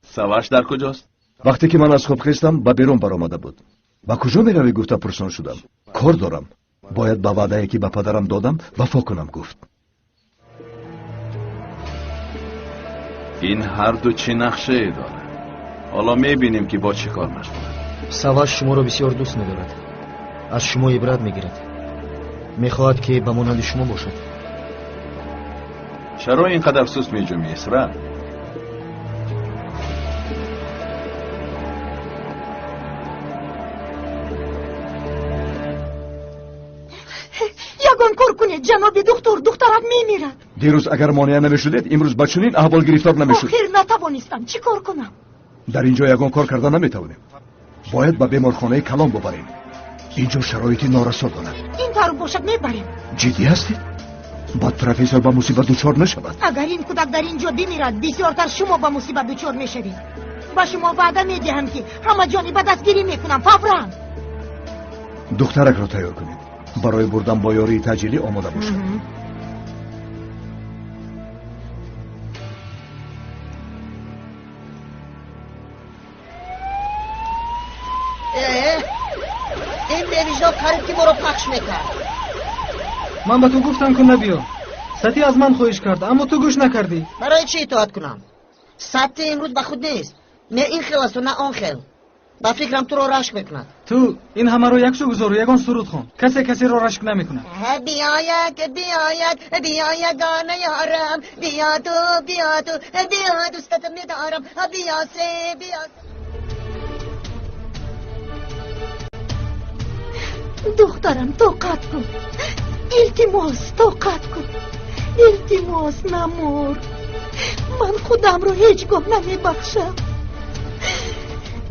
سواش در کجاست؟ وقتی که من از خواب خیستم به بیرون برآمده بود. با کجا میروی گفته پرسان شدم. کار دارم. باید به وعده‌ای که به پدرم دادم وفا کنم گفت. این هر دو چه نقشه ای داره. حالا میبینیم که با چه کار مشغوله. سواش شما را بسیار دوست می‌دارد. از شما عبرت می‌گیرد. می‌خواهد که به مانند شما باشد. چرا اینقدر سست میجومی اسرا؟ یگان کار کنید جناب دخترم میمیرد. دیروز اگر مانع نمیشدید امروز با چنین احوال گرفتار نمیشد. آخر نتوانستم چی کار کنم؟ در اینجا یگان کار کردن نمیتوانیم. باید به بیمارخانه کلان ببریم. اینجا شرایطی نارسا دارد. این طور باشد میبریم. جدی هستید؟ بعد پروفسور با مصیبت دچار نشود. اگر این کودک در اینجا بمیرد بسیارتر شما با مصیبت دچار میشوید. با شما وعده میدهم که همه جانب دستگیری میکنم فورا. دخترک را تیار کنید. برای بردن با یاری تجلی آماده باشد. این نویژا کاری که برو پخش میکرد. من به تو گفتم که نبیا. سطی از من خواهش کرد اما تو گوش نکردی. برای چی اطاعت کنم؟ سطی امروز به خود نیست. نه این خیل است و نه آن خیل. با فکرم تو رو رشک میکند. تو این همه رو یک سو گذار و یگان سرود خون. کسی رو رشک نمیکنه. بیاید گانه یارم. بیا دوستت میدارم. بیا دخترم طاقت کن. التماس طاقت کن. التماس نمور. من خودم رو هیچگاه نمیبخشم.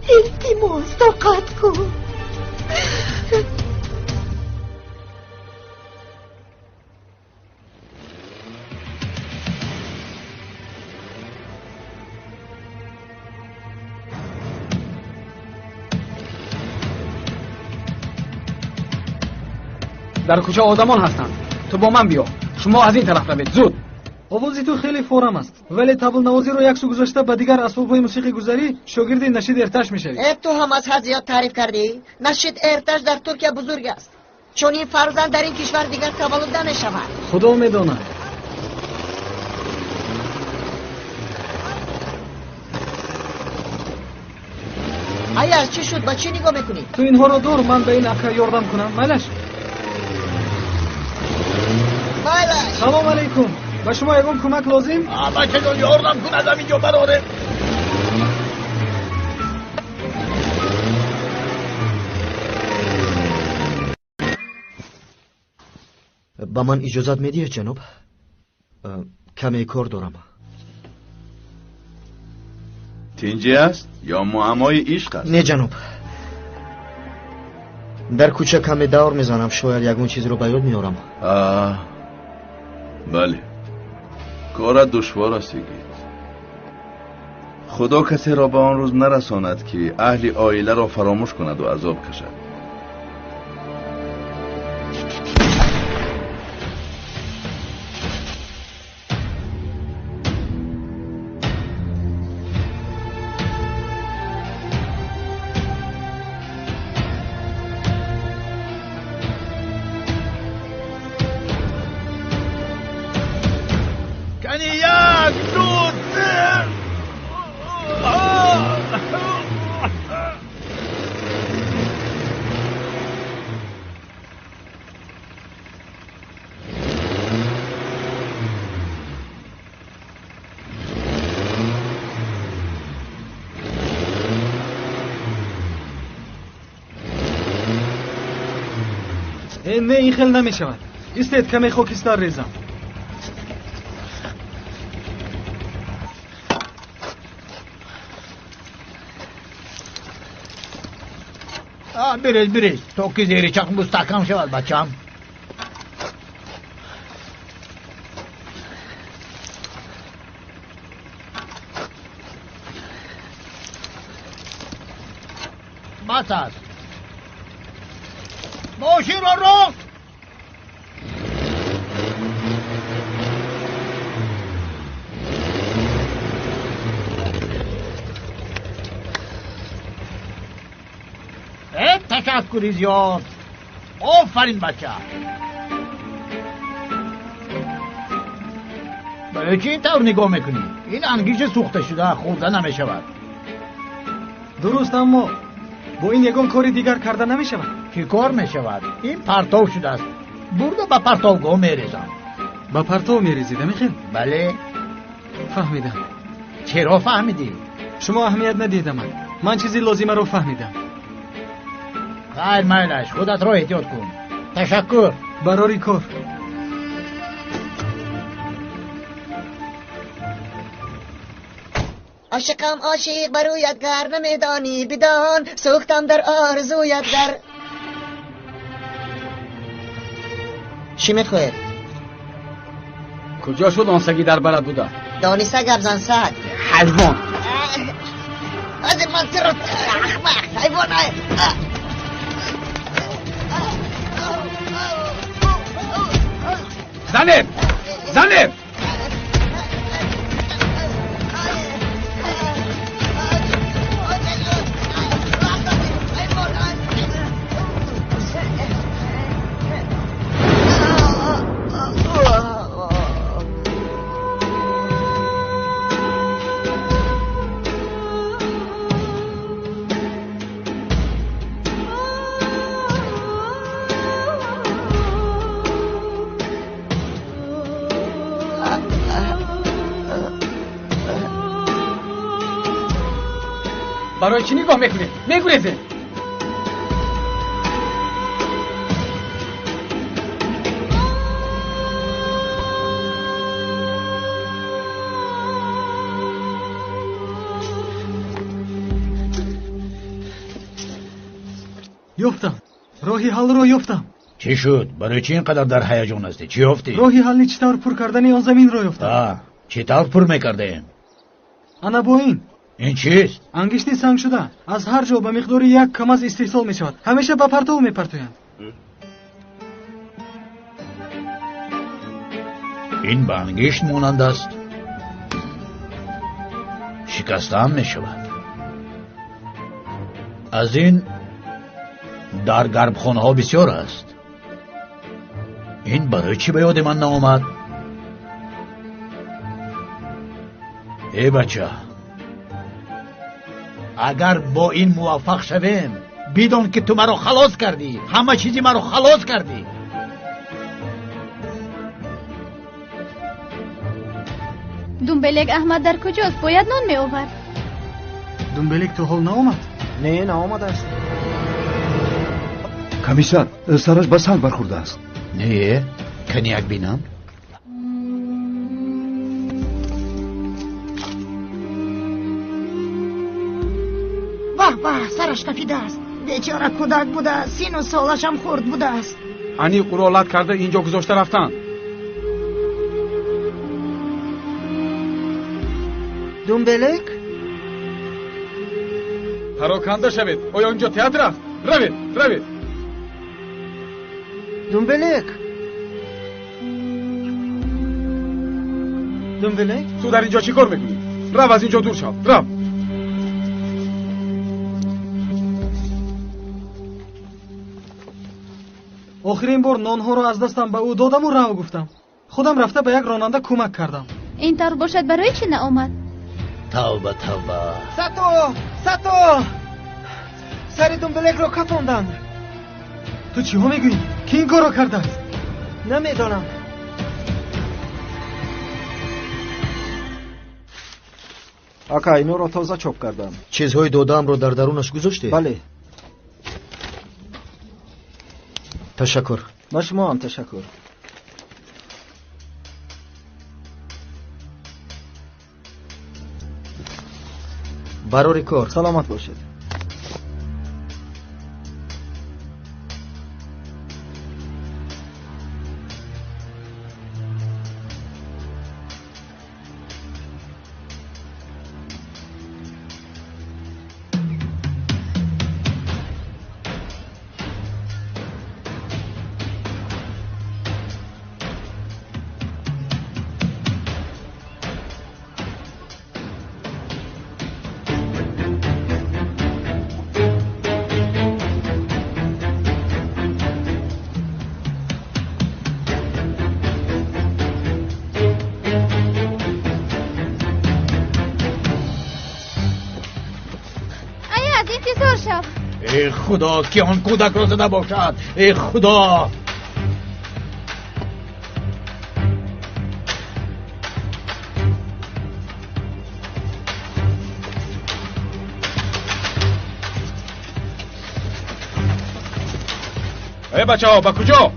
التماس طاقت کن. در کوچه آدمان هستند. تو با من بیا. شما از این طرف روید. زود. آوازی تو خیلی فورم است. ولی طبل نوازی رو یک سو گذاشته به دیگر اسباب‌های موسیقی گذاری شاگرد نشید ارتش میشوی. تو هم از حد زیاد تعریف کردی. نشید ارتش در ترکیه بزرگ است. چون این فرزند در این کشور دیگر تولد نمی‌شود. خدا میداند. آیا چی شد؟ با چی نگاه میکنی؟ تو اینها رو دور من به این اکا یاردم کنم. مالش. سلام علیکم. با شما یگان کمک لازم؟ من که یاردم کن از اینجا براره. با من اجازت میدید جناب؟ کمی کار دارم. تینجی است یا معمای عشق است؟ نه جناب. در کوچه کمی دور میزنم. شاید یگون چیزی رو به یاد میارم. بله. کار دشوار است گید. خدا کسی را به آن روز نرساند که اهل عائله را فراموش کند و عذاب کشد. نه این خیلی نمیشود. استید کمی خاکستر ریزم. بریز تا که زیر چاق مستحکم شود بچم. بس است. ماشین رو تشکری زیاد. آفرین بچه. برای چی اینطور نگاه میکنی؟ این انگیش سوخته شده خورده نمیشود. درست، اما با این یگان کاری دیگر کرده نمیشود. چی کار میشود؟ این پرتاب شده است. برده به پرتابگاه میریزم. با پرتاب میریزید میخیل؟ بله. فهمیدم. چرا فهمیدی؟ شما اهمیت ندیدم. من چیزی لازمه رو فهمیدم. خیر میلش، خودت رو احتیاط کن. تشکر. برای کار. عاشقم عاشق برویت گر نمیدانی بدان سوختم در آرزویت گر. چی میخوید؟ کجا شد آن سگی در بلد بوده؟ دانی سگ ابزن سگ حیوان. از من سرت احمق حیوان. زنب زنب. برای چی نگاه میکنی؟ میگریزه. یافتم. راهی حل رو یافتم. چی شد؟ برای چی اینقدر در هیجان هستی؟ چی یافتی؟ راهی حل چطور پر کردن آن زمین رو یافتم. چطور پر میکردیم؟ انا با این چیست؟ انگشتی سنگ شده. از هر جا به مقدار یک کم از استحصال می شود. همیشه به پرتو می پرتویند. این به انگشت مانند است. شکسته هم می شود. از این در گربخانه ها بسیار است. این برای چی به یاد من نآمد؟ ای بچه، اگر با این موفق شویم بدون که تو مرا خلاص کردی، همه چیزی مرا خلاص کردی. دنبلک احمد در کجاست؟ باید نان می آورد. دنبلک تو حال نآمد؟ نه نآمده است. کمیسر سرش به سنگ برخورده است. نه کنیک بینم. واه سرش تپیده است. بیچاره کودک بوده، سین و سالش هم خورد بوده است. انی قرالت کرده اینجا گذاشته رفتن. دنبلک؟ پراکنده شوید. آیا اینجا تئاتر است؟ روید. دنبلک تو در اینجا چی کار میکنی؟ رو از اینجا دور شو. رو. آخرین بار نانها رو از دستم به او دادم و رو گفتم. خودم رفته به یک راننده کمک کردم. این طور باشد برای چی نآمد؟ توبه. ساتو سر دنبلک رو کتوندن. تو چی ها میگویی؟ کی این کار رو کرده است؟ نمیدانم. آقا اینو رو تازه چوب کردم. چیزهای دادم رو در درونش گذاشتی؟ بله. تشکر. با شما هم تشکر. برای کار. سلامت باشید. ای خدا که آن کودک را زده باشد. ای خدا. ای بچه ها با کجا؟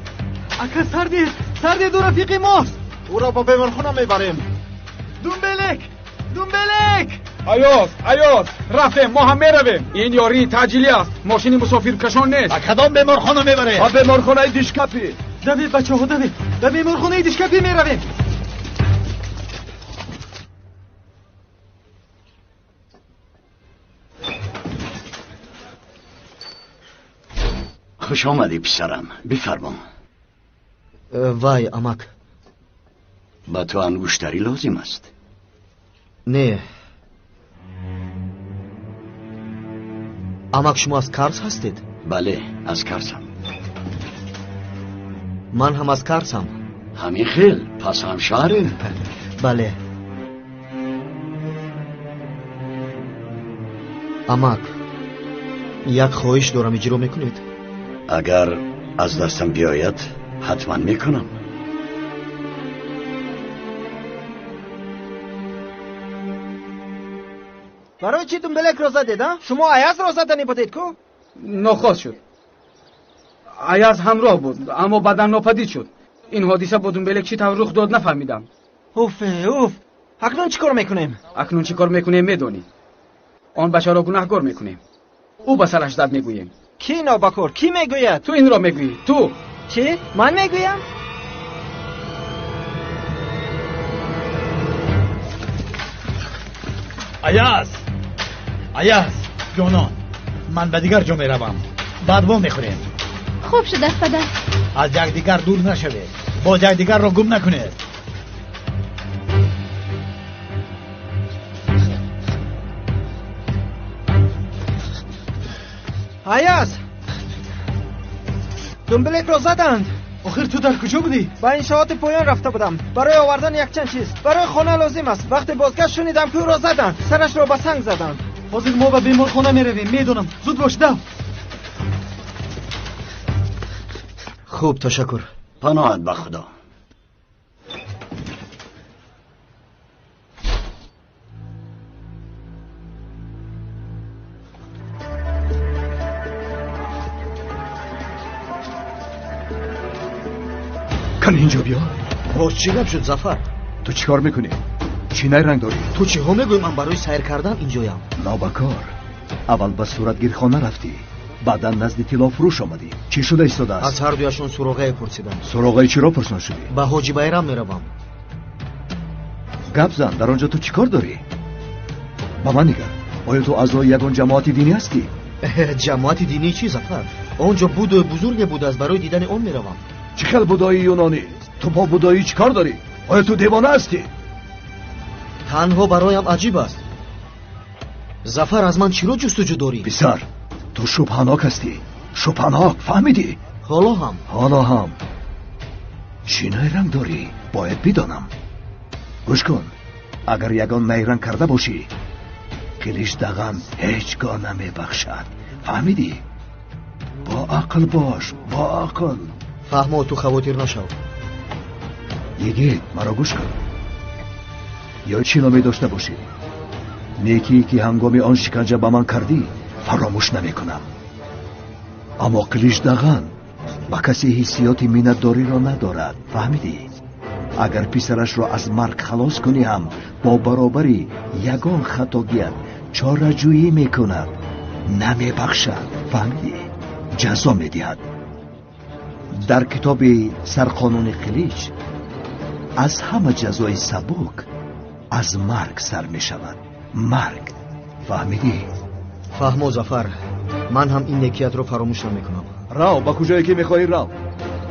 اکا سردی دو رفیق ماست. او را با بیمارخانه میبریم. دنبلک ایاز رفتیم، ما هم میرویم. این یاری تعجیلی است، ماشین مسافر کشان نیست. کدام بیمارخانه میبره؟ با بیمارخانه دیشکپی. دوید بچه ها دوید. به بیمارخانه دیشکپی میرویم. خوش آمدی پسرم، بفرما. وای امک. با تو انگشتری لازم است؟ نه. امک شما از کارس هستید؟ بله از کارسم. من هم از کارسم. همین خیل پس هم شهریم. بله. امک یک خواهش دارم، اجرا میکنید؟ اگر از دستم بیاید حتما میکنم. برای چی دنبلک را زدید؟ شما ایاز را زدنی بودید کو؟ ناخواست شد. ایاز همراه بود اما بعدم ناپدید شد. این حادثه با دنبلک چی طور رخ داد نفهمیدم. اوف. اکنون چیکار میکنیم؟ میدونی. آن بچه را گناهکار میکنیم. او به سرش زد میگوییم. کی نابکار؟ کی میگوید؟ تو این را میگویی. تو چی؟ من میگویم؟ ایاز جانان، من به دیگر جا میروم. بعد ما میخوریم. خوب شد است پدر. از یک دیگر دور نشوید. با یک دیگر را گم نکنید. ایاز دنبلک را زدند. آخر تو در کجا بودی؟ با انشاءات پایان رفته بودم برای آوردن یک چند چیز. برای خانه لازم است. وقتی بازگشت شنیدم که او را زدند. سرش را با سنگ زدند. حاضر ما به بیمارخانه میرویم. میدونم. زود باش دو. خوب تشکر. پناهت به خدا. کن اینجا بیا. باز چی گپ شد ظفر؟ تو چیکار میکنی؟ چینای رنگ داری؟ تو چی ها میگوی؟ من برای سیر کردن اینجایم. نابکار. اول به صورتگیرخانه رفتی، بعدا نزد طلا فروش آمدی. چی شده ایستاده است؟ از هر دویشون سراغه پرسیدم. سراغه چی را پرسان شدی؟ به حاجی بیرم میروم. گپ زن. در آنجا تو چیکار داری؟ با من نگر. آیا تو اعضای یگان جماعت دینی هستی؟ جماعت دینی چی ظفر؟ آنجا بودای بزرگ بود، از برای دیدن اون میروم. چه خیل بودایی یونانی؟ تو با بودایی چیکار داری؟ آیا تو دیوانه هستی؟ تنها برایم عجیب است. ظفر از من چی رو جستجو داری؟ پسر تو شبهناک هستی. شبهناک، فهمیدی؟ حالا هم چینای رنگ داری. باید بدانم. گوش کن. اگر یگان میرنگ کرده باشی کلیش دغن هیچگاه نمیبخشد. فهمیدی؟ با عقل باش. با عقل. فهمو تو خواطر نشو. یگید مرا گوش کن. یا چی نمی داشته باشی نیکی که هنگامی آن شکنجه به من کردی فراموش نمی کنم. اما کلیش دغن ба касе ҳиссиёти миннатдориро надорад. фаҳмидӣ? агар писарашро аз марг халос кунӣ ҳам бо баробари ягон хатогият чораҷӯӣ мекунад, намебахшад. фаҳмидӣ? ҷазо медиҳад. дар китоби сарқонуни қилич аз ҳама ҷазои сабук аз марг сар мешавад. марг. фаҳмидӣ? фаҳмо зафар, ман ҳам ин некиятро фаромӯш намекунам. рав, ба куҷое ки мехоҳӣ рав.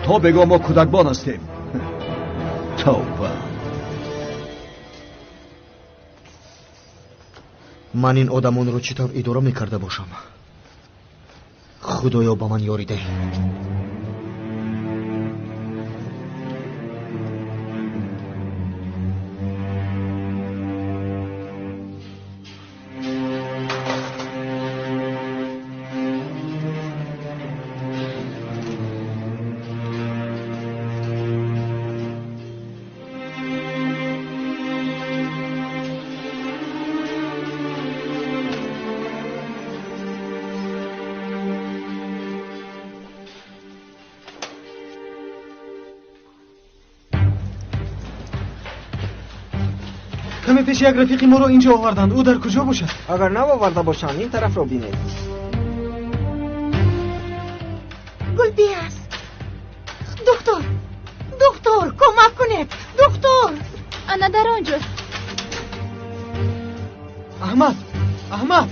то бегоҳ мо кӯдакбон ҳастем. тавба. ман ин одамонро чӣ тавр идора мекарда бошам? худоё ба ман ёрӣ деҳ. کمی پیش یک رفیقی ما رو اینجا آوردند. او در کجا باشد؟ اگر نآورده باشند این طرف رو بینید. گلبیاز، دکتر، دکتر کمک کنید. دکتر آنا در آنجاست. احمد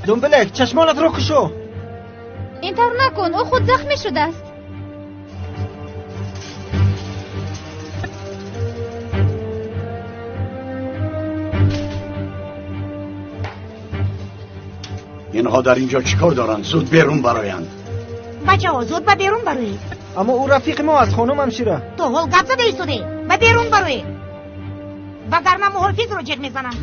دنبلک چشمانت رو کشو. اینطور نکن، او خود زخمی شده است. اینها در اینجا چیکار دارند؟ زود بیرون برایند. بچه ها زود به بیرون بروید. اما او رفیق ما از خانم همشیره. تو حال گپ زده ایستاده. به بیرون بروید. وگرنه محافظ رو جیغ میزنم.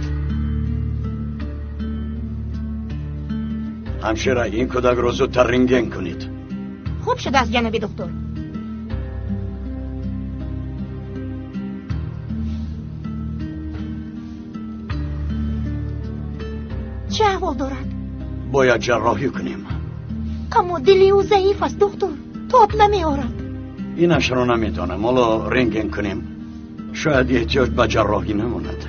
همشیره این کودک رو زودتر رنگین کنید. خوب شده است جناب دکتر. چه احوال دارد؟ باید جراحی کنیم. اما دلی او ضعیف است دکتر. تاب نمیآورد. اینش رو نمیتونم. حالا رنگین کنیم. شاید احتیاج به جراحی نماند.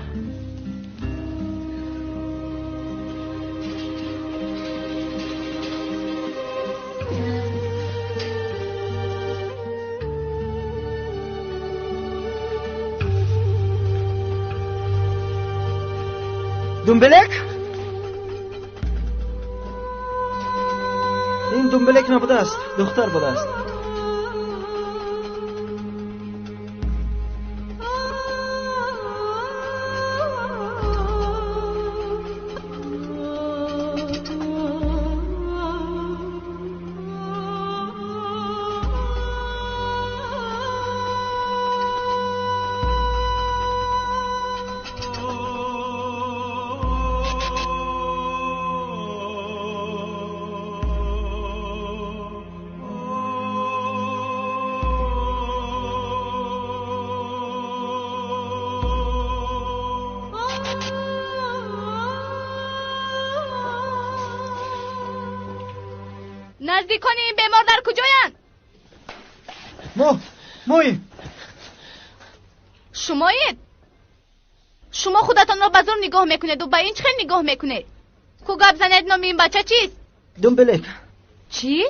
دنبلک؟ این دنبلک نبوده است، دختر بوده است. نزدیکان این بیمار در کجایند؟ ماییم. شمایید؟ شما خودتان را به زور نگاه میکنید و به این چه نگاه میکنید؟ کو گپ زنید نام این بچه چیست؟ دنبلک. چی؟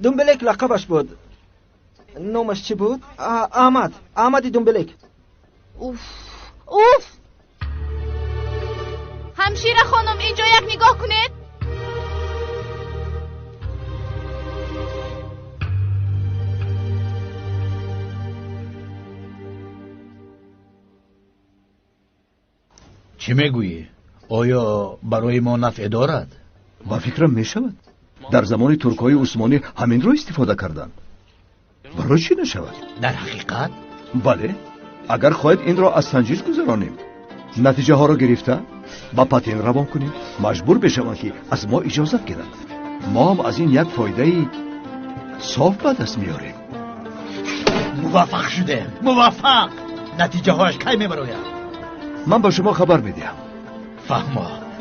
دنبلک لقبش بود. نامش چی بود؟ احمد دنبلک. اوف همشیره خانم اینجا یک نگاه کنید. چی میگویی؟ آیا برای ما نفع دارد؟ با فکرم میشود در زمان ترکای عثمانی همین رو استفاده کردند. برای چی نشود؟ در حقیقت؟ بله، اگر خواهید این را از سنجش گذرانیم، نتیجه ها را گرفته با پاتین روان کنیم، مجبور بشوند که از ما اجازت گیرند. ما هم از این یک فایده صاف به دست میاریم. موفق شده. موفق. نتیجه هاش کی میبراید؟ من با شما خبر میدهم.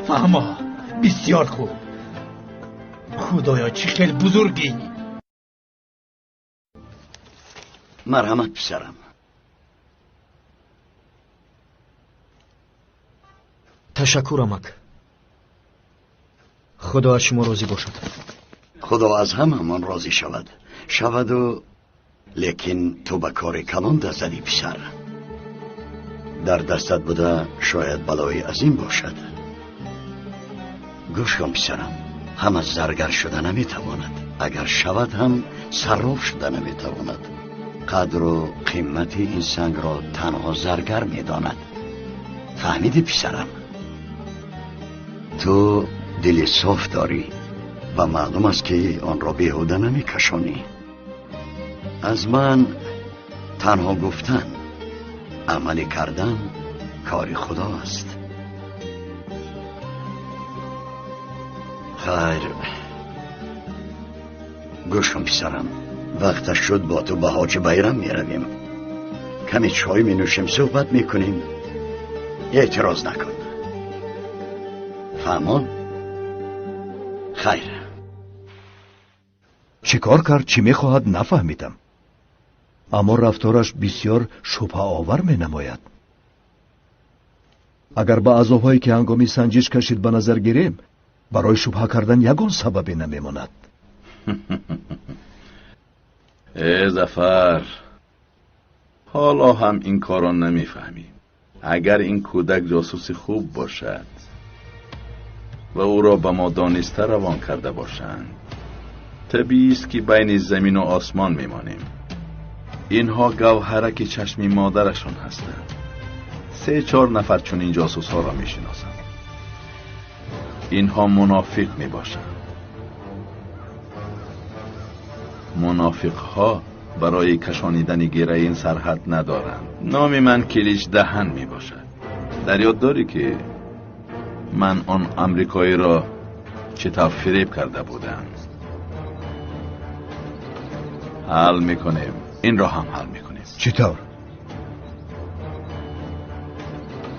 فهما بسیار خوب. خدایا چه خیلی بزرگی. مرحمت پسرم. تشکر امک. خدا از شما راضی باشد. خدا از هممان راضی شود و لیکن تو به کار کلان دست زدی پسر. در دستت بوده شاید بلایی عظیم باشد. گوش کن پسرم، هم از زرگر شده نمیتواند، اگر شود هم صراف شده نمیتواند. قدر و قیمت این سنگ را تنها زرگر میداند. فهمیدی پسرم؟ تو دل صاف داری و معلوم است که آن را بیهوده نمیکشانی. از من تنها گفتن، عملی کردن کار خدا است. خیر، گوش کن پسرم، وقتش شد با تو به حاج بیرم می رویم. کمی چای می نوشیم، صحبت می کنیم. اعتراض نکن. فهمان؟ خیر. چی کار کرد؟ چی می خواهد؟ نفهمیدم. اما رفتارش بسیار شبه آور می نماید. اگر با عذابهایی که هنگامی سنجش کشید به نظر گیریم، برای شبه کردن یگان سببی نمی ماند. ای ظفر، حالا هم این کارا نمیفهمی. اگر این کودک جاسوسی خوب باشد و او را به ما دانسته روان کرده باشند، طبیعی است که بین زمین و آسمان میمانیم. اینها گوهرک چشمی مادرشان هستند. 3-4 نفر چون این جاسوس ها را میشناسند. اینها منافق میباشند. منافق ها برای کشانیدن گره این سرحد ندارند. نام من کلیچ دهن میباشد. در یاد داری که من آن امریکایی را چطور فریب کرده بودم؟ حل میکنیم. این را هم حل میکنیم. چطور؟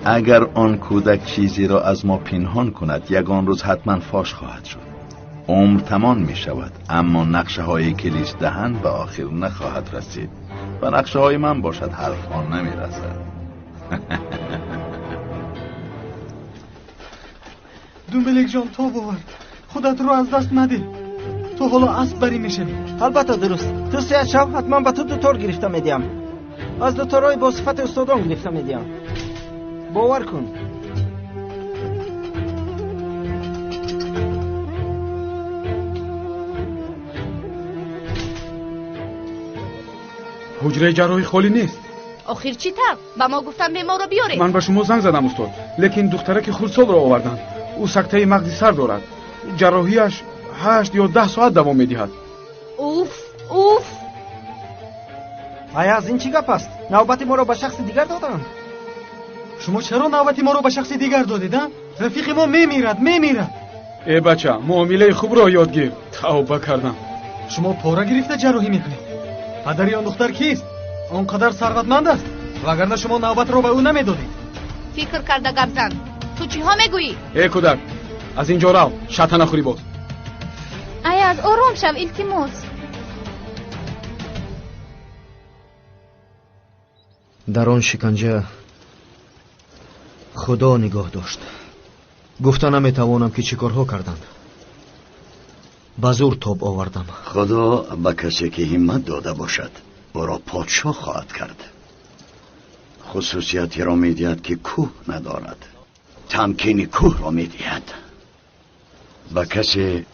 اگر آن کودک چیزی را از ما پنهان کند، یگان روز حتما فاش خواهد شد. عمر تمام می شود، اما نقشه های کلیچ دهن به آخر نخواهد رسید. و نقشه های من باشد حرف ها نمی رسد. دومبلک جان، تو باور خودت رو از دست نده. تو حالا اسب بری میشوی. البته درست. تو سیاد شو، حتما به تو دوتور گرفته میدیم. از دوتورای با صفت استادان گرفته میدیم. باور کن. حجره جراحی خالی نیست. آخر چی تر؟ با ما گفتن به ما رو بیاره. من به شما زنگ زدم استاد، لیکن دخترک خردسال را آوردن. او سکته مغزی سر دارد. جراحیش 8 یا 10 ساعت دوام میدهد. اوف. آیا از این چی گپ است؟ نوبت ما رو به شخص دیگر دادن. شما چرا نوبت ما رو به شخص دیگر دادید؟ رفیق ما میمیرد. ای بچه، معامله خوب را یاد گیر. توبه کردم. شما پاره گرفته جراحی میکنید. پدری آن دختر کیست؟ آنقدر ثروتمند است؟ وگرنه شما نوبت رو به او نمیدادید. فکر کرده گپ زن. تو چی ها میگویی؟ ای کودک، از اینجا رو شطح نخوری باز. از آرام شو التماس. در آن شکنجه خدا نگاه داشت. گفته نمیتوانم که چی کارها کردند. به زور تاب آوردم. خدا به کسی که همت داده باشد او را پادشاه خواهد کرد. خصوصیتی را میدهد که کوه ندارد. تمکین کوه را میدهد. به کسی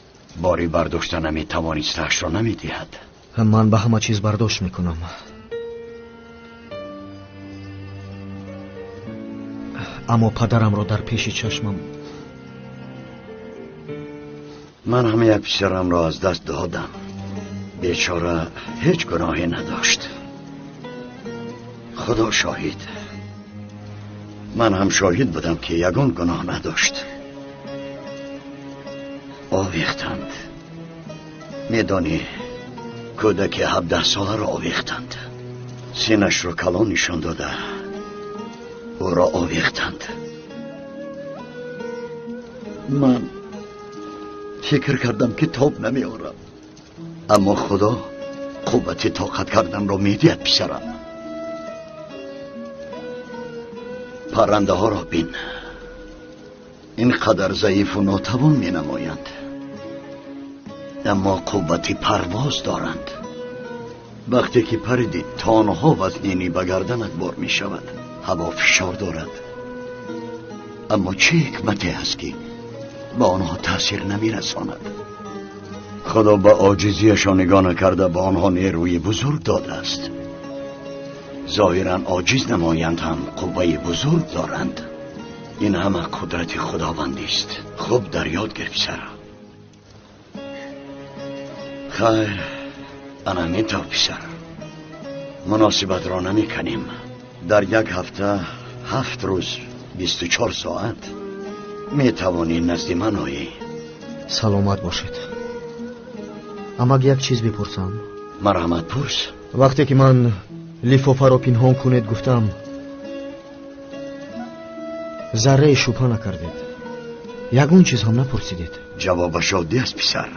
باری برداشته نمیتوانستش را نمیدهد. من به همه چیز برداشت میکنم. اما پدرم را در پیش چشمم. من همه یک پسرم را از دست دادم. بیچاره هیچ گناهی نداشت. خدا شاهد. من هم شاهد بودم که یگان گناه نداشت. آویختند. میدانی کودک 17 ساله را آویختند. سینش را کلان نشان داده او را آویختند. من فکر کردم که تاب نمی آورم، اما خدا قوت طاقت کردن را میدید پسرم. پرنده ها را بین، اینقدر ضعیف و ناتوان می نمایند، اما قوت پرواز دارند. وقتی که پریدی تانها وزنینی به گردنت بار می شود. هوا فشار دارد، اما چه حکمتی هست که به آنها تأثیر نمی رساند؟ خدا به عاجزیشان نگاه نکرده به آنها نیروی بزرگ داده است. ظاهرا عاجز نمایند هم قوه بزرگ دارند. این همه قدرت خداوندی است. خوب در یاد گرفت سر. خیر، انا میتو پسر، مناسبت را نمی کنیم. در یک هفته 7 روز 24 ساعت می توانی نزد من آیی. سلامت باشید. اما یک چیز بپرسم. مرحمت پرس. وقتی که من لیفافه را پنهان کنید گفتم، ذره شبهه نکردید. یگون چیز هم نپرسیدید. جواب شادی است پسر.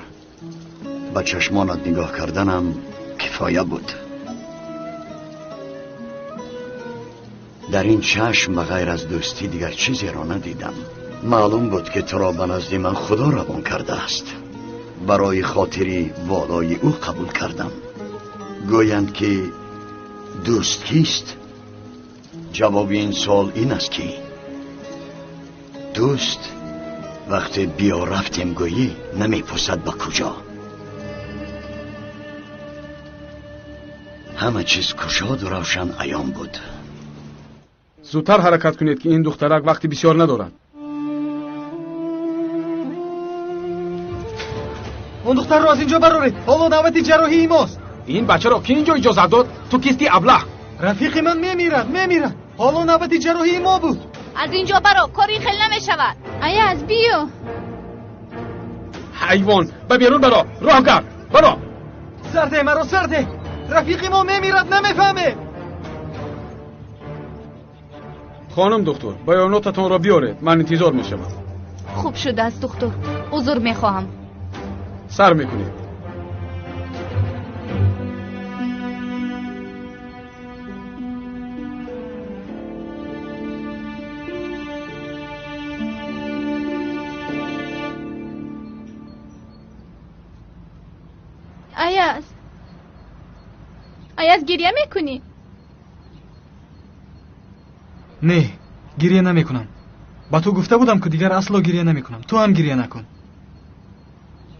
به چشمانت نگاه کردنم کفایه بود. در این چشم بغیر از دوستی دیگر چیزی را ندیدم. معلوم بود که تو را به نزد من خدا روان کرده است. برای خاطری والای او قبول کردم. گویند که دوست کیست؟ جواب این سوال این است که دوست وقتی بیا رفتیم گویی نمی پوسد به کجا. همه چیز کشاد و روشن عیان بود. زودتر حرکت کنید که این دخترک وقتی بسیار ندارد. اون دختر رو از اینجا برارید. حالا نوبت جراحی ماست. این بچه را کی اینجا اجازه داد؟ تو کیستی ابله؟ رفیق من میمیرد. حالا نوبت جراحی ما بود. از اینجا برو، کاری خیلی نمیشود. ایاز بیو. حیوان، به بیرون برو. راه گرد برو. سرده مرا سرده. رفیق ما میمیرد نمیفهمه. خانم دکتر، بیاناتتان را بیارید. من انتظار میشم. خوب شده است دکتر. عذر میخواهم. سر میکنید. ایاز گریه میکنی؟ نه، گریه نمیکنم. با تو گفته بودم که دیگر اصلا گریه نمیکنم. تو هم گریه نکن.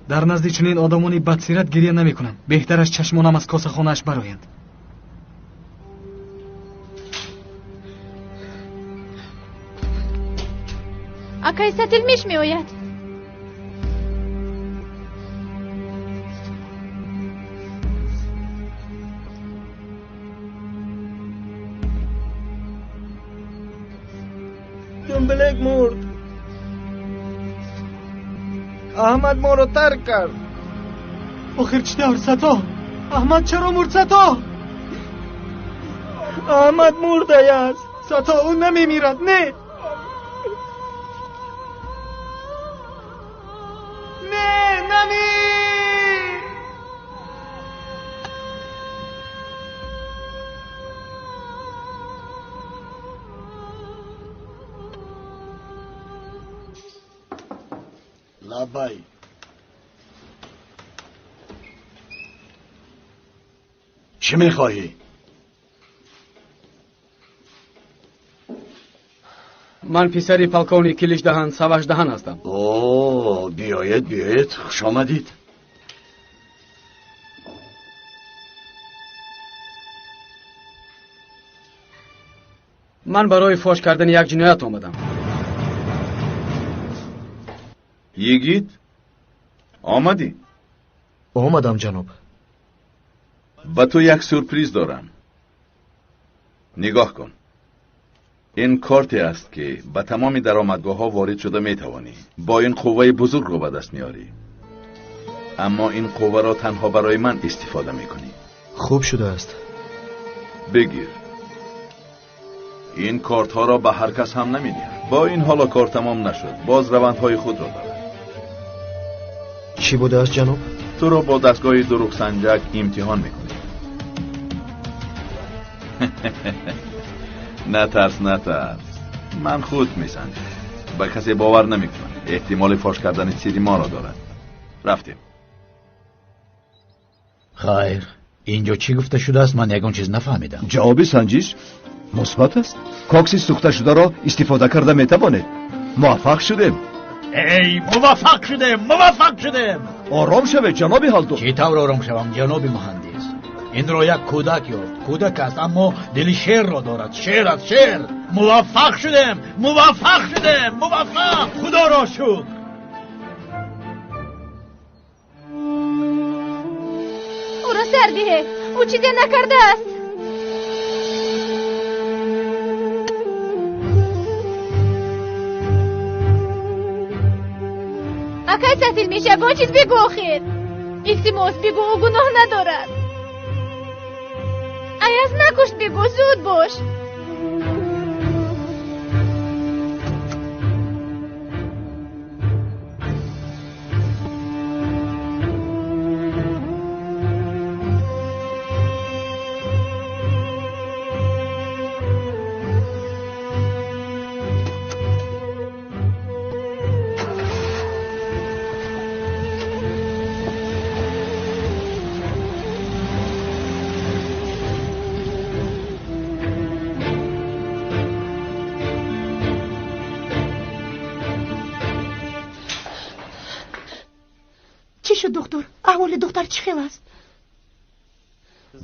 در نزد چنین آدمانی بدسیرت گریه نمیکنم. بهترش چشمانم از کاسه خانه‌اش برآیند. اکای ستل میش میآید. جنبلک مرد. احمد ما رو ترک کرد. آخر چی دار ستا؟ احمد چرا مرد ستا؟ احمد مرد ایاز. ستا اون نمیمیرد. نه نمی. لبای چی میخواهی؟ من پسری پلکونی کلیش دهن سواش دهن هستم. اوه بیایید خوش آمدید. من برای فاش کردن یک جنایت آمدم. یگید آمدی؟ آمدم جناب. با تو یک سورپریز دارم. نگاه کن. این کارتی است که به تمام درآمدگاه ها وارد شده می توانی. با این قوه بزرگ رو به دست میاری. اما این قوه را تنها برای من استفاده می کنی. خوب شده است. بگیر. این کارت ها را به هر کس هم نمی دهی. با این حالا کار تمام نشد. باز روندهای خود را دارد. چی بوده است جناب؟ تو رو با دستگاه دروغ سنجک امتحان میکنیم. نترس من خود میسنجم. به کسی باور نمیکنم. احتمال فاش کردن سری ما را دارد. رفتیم. خیر، اینجا چی گفته شده است؟ من یگان چیز نفهمیدم. جواب سنجش مثبت است. کاکسی سوخته شده را استفاده کرده میتوانید. موفق شدیم. ای موفق شدیم. آرام شوید جناب هالدو. چی طور آرام شوم جناب مهندس؟ این را یک کودک یافت. کودک است اما دل شیر را دارد. شیر. موفق شدیم. خدا را شکر. او را سردیه. او چیزی نکرده است. اکای سفیل میشه با چیز بگو آخیر. التماس بگو او گناه ندارد. ایاز نکشت بگو زود باش. چی شد دکتر؟ احوال دختر چی خیلی است؟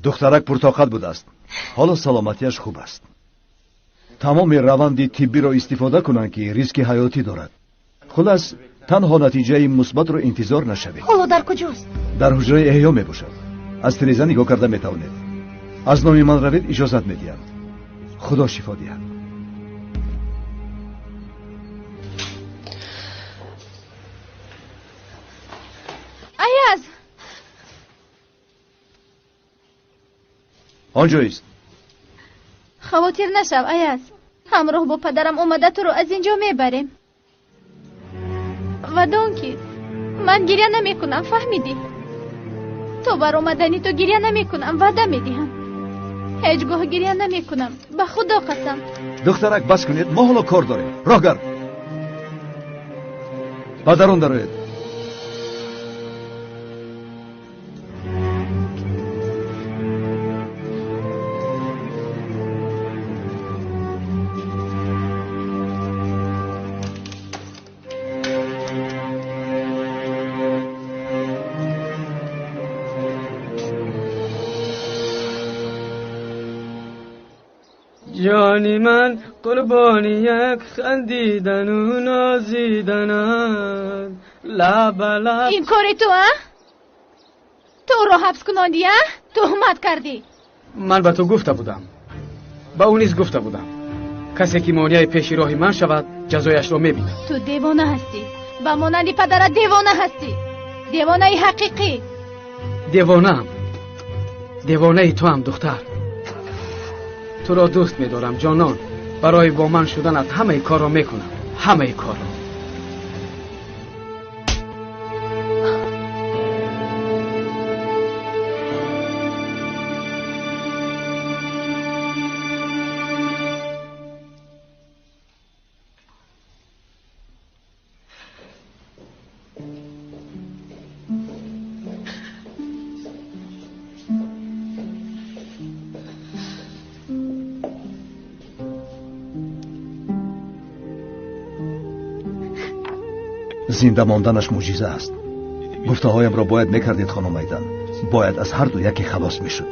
دخترک پرتاقت بوده است. حالا سلامتیش خوب است. تمام روند طبی را استفاده کنند که ریسک حیاتی دارد. خلاص تنها نتیجه مثبت را انتظار نشوید. حالا در کجاست؟ در حجره احیا می باشد. از تریزه نگاه کرده می توانید. از نام من روید اجازت می دهم. خدا شفا دهد. ایاز آنجاییست. خواطر نشو ایاز. همراه با پدرم اومده تو رو از اینجا میبریم. و دانکی من گریه نمی کنم، فهمیدی؟ تو بر اومدنی تو گریه نمی کنم، وعده میدیم. هیچگاه گریه نمی کنم، به خدا قسم. دخترک بس کنید، ما حالا کار داریم. راه گرد. پدرون دارید. جانی من قربانی یک خندیدن و نازیدنم لب لب. این کاری تو ها؟ تو رو حبس کناندی ها؟ تهمت کردی. من به تو گفته بودم، به اون نیز گفته بودم کسی که مانع پیش راه من شود جزایش را میبیند. تو دیوانه هستی، به مانند پدرت دیوانه هستی. دیوانه حقیقی. دیوانه تو هم دختر. تو را دوست می‌دارم جانان. برای با من شدنت همه کار را میکنم، همه کار را. زنده ماندنش معجزه است. گفته هایم را باید میکردید خانم ایدن. باید از هر دو یکی خلاص میشد.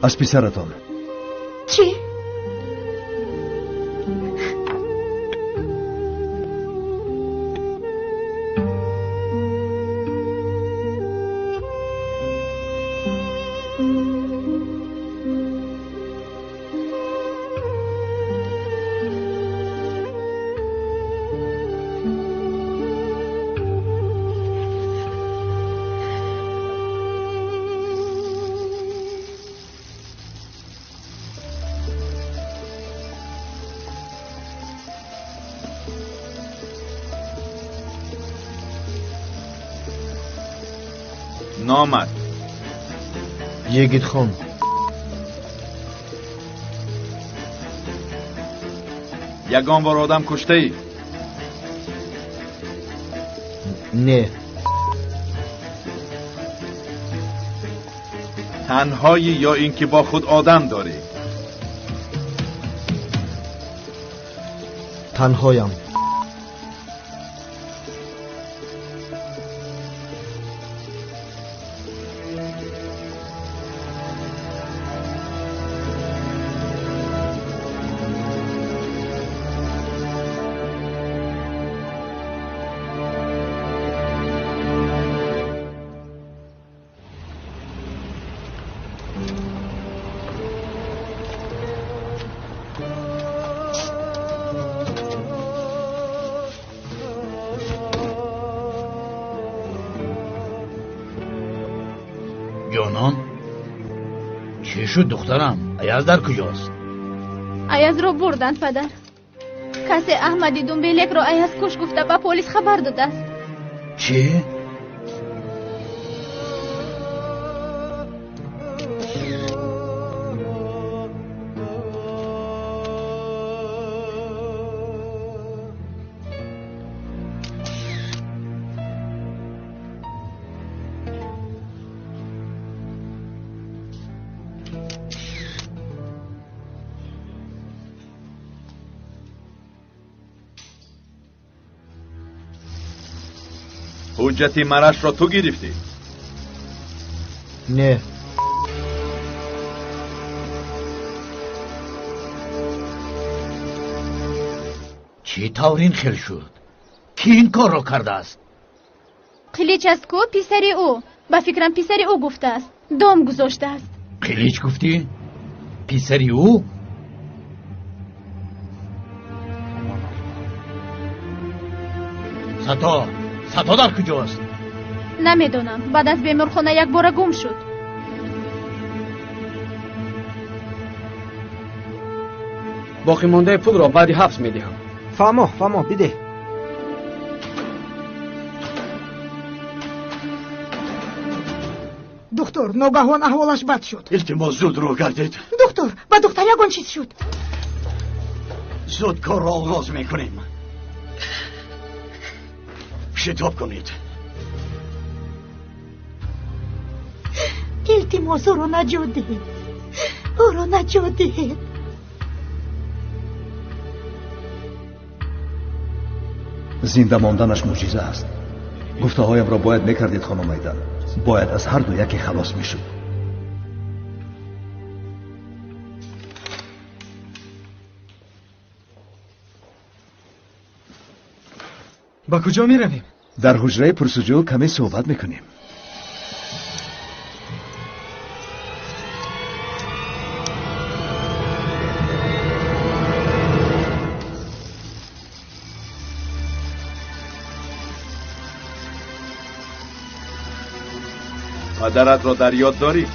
از پسرتان. چی؟ نامرد. یگید خان. یگان بار آدم کشته ای؟ نه. تنهایی یا اینکه با خود آدم داری؟ تنهایم. جانان چی شد دخترم؟ ایاز در کجاست؟ ایاز رو بردن پدر. کسی احمدی دنبیلک رو ایاز کش گفته به پلیس خبر داده است. چی؟ حجتی مرش را تو گرفتی؟ نه. چی طورین خیل شد؟ کی این کار را کرده است؟ قلیچ است کو پیسری او. با فکرم پیسری او گفته است. دام گذاشته است. قلیچ گفتی؟ پیسری او؟ ستا در کجاست؟ نمیدونم. بعد از بیمارخانه یک بار گم شد. باقی مانده پول را بعدی حبس میدهم. فامو بده. دکتر ناگهان احوالش بد شد. التماس زود رو گردید. دکتر با دکتر یگان چیز شد. زود کار را آغاز میکنیم. شتاب کنید. التماس او را نجات دهید. او را نجات دهید. زنده ماندنش معجزه است. گفته هایم را باید میکردید خانم ایدن. باید از هر دو یکی خلاص میشد. با کجا می رویم؟ در حجره پرسجو کمی صحبت میکنیم. پدرت را در یاد داری؟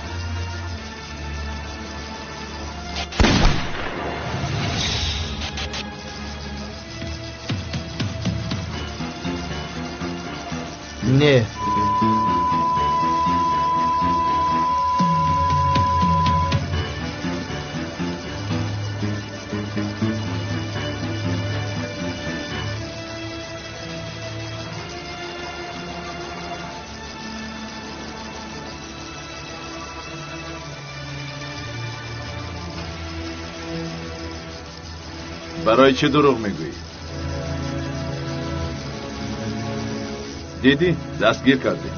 نه. برای چه دروغ میگویی؟ دیدی؟ دستگیر کردی.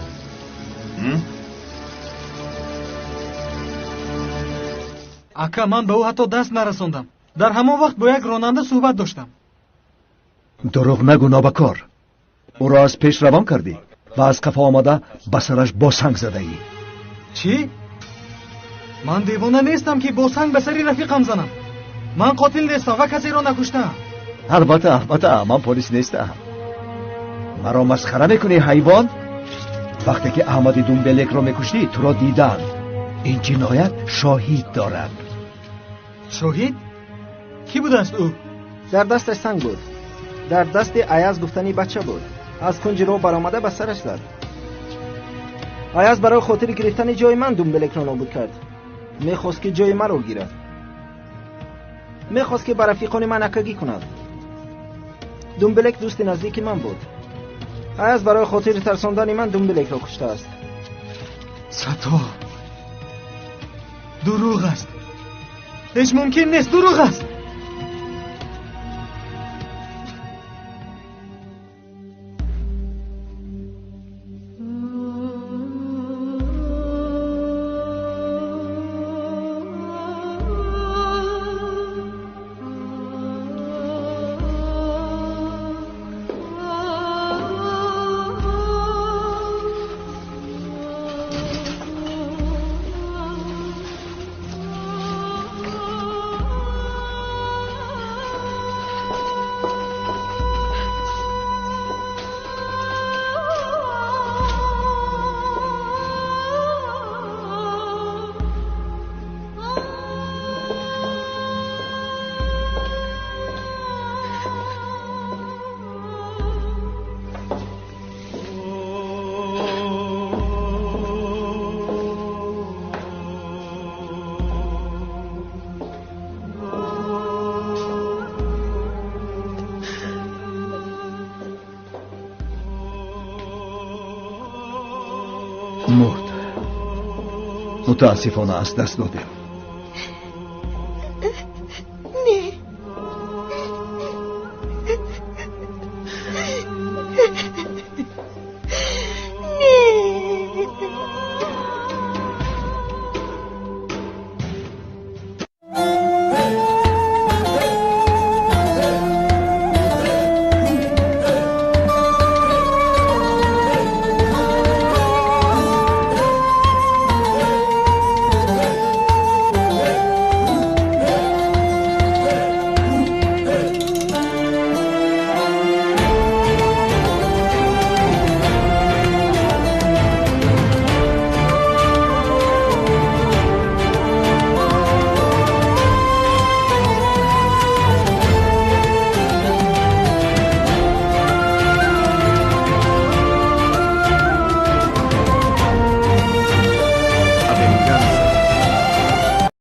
اکا من به او حتی دست نرسوندم. در همان وقت با یک راننده صحبت داشتم. دروغ نگو نابکار. او را از پیش روان کردی و از کف آمده به سرش با سنگ زده ای. چی؟ من دیوانه نیستم که با سنگ به سری رفیقم زنم. من قاتل نیستم و کسی را نکشتم. البته من پلیس نیستم. مرا مسخره میکنی حیوان؟ وقتی که احمدی دنبلک را میکشتی تو را دیدن. این جنایت شاهد دارد. شاهد؟ کی بود است او؟ در دستش سنگ بود. در دست ایاز گفتنی بچه بود. از کنج رو برآمده به سرش زد. آیاز برای خاطر گرفتن جای من دنبلک را نابود کرد. میخواست که جای من را گیرد. میخواست که بر رفیقان من اکگی کند. دنبلک دوست نزدیک من بود. آیاز برای خاطر ترساندن من دنبلک را کشته است. ستا دروغ است. هیچ ممکن نیست، دروغ است. مرد. متاسفانه از دست دادیم.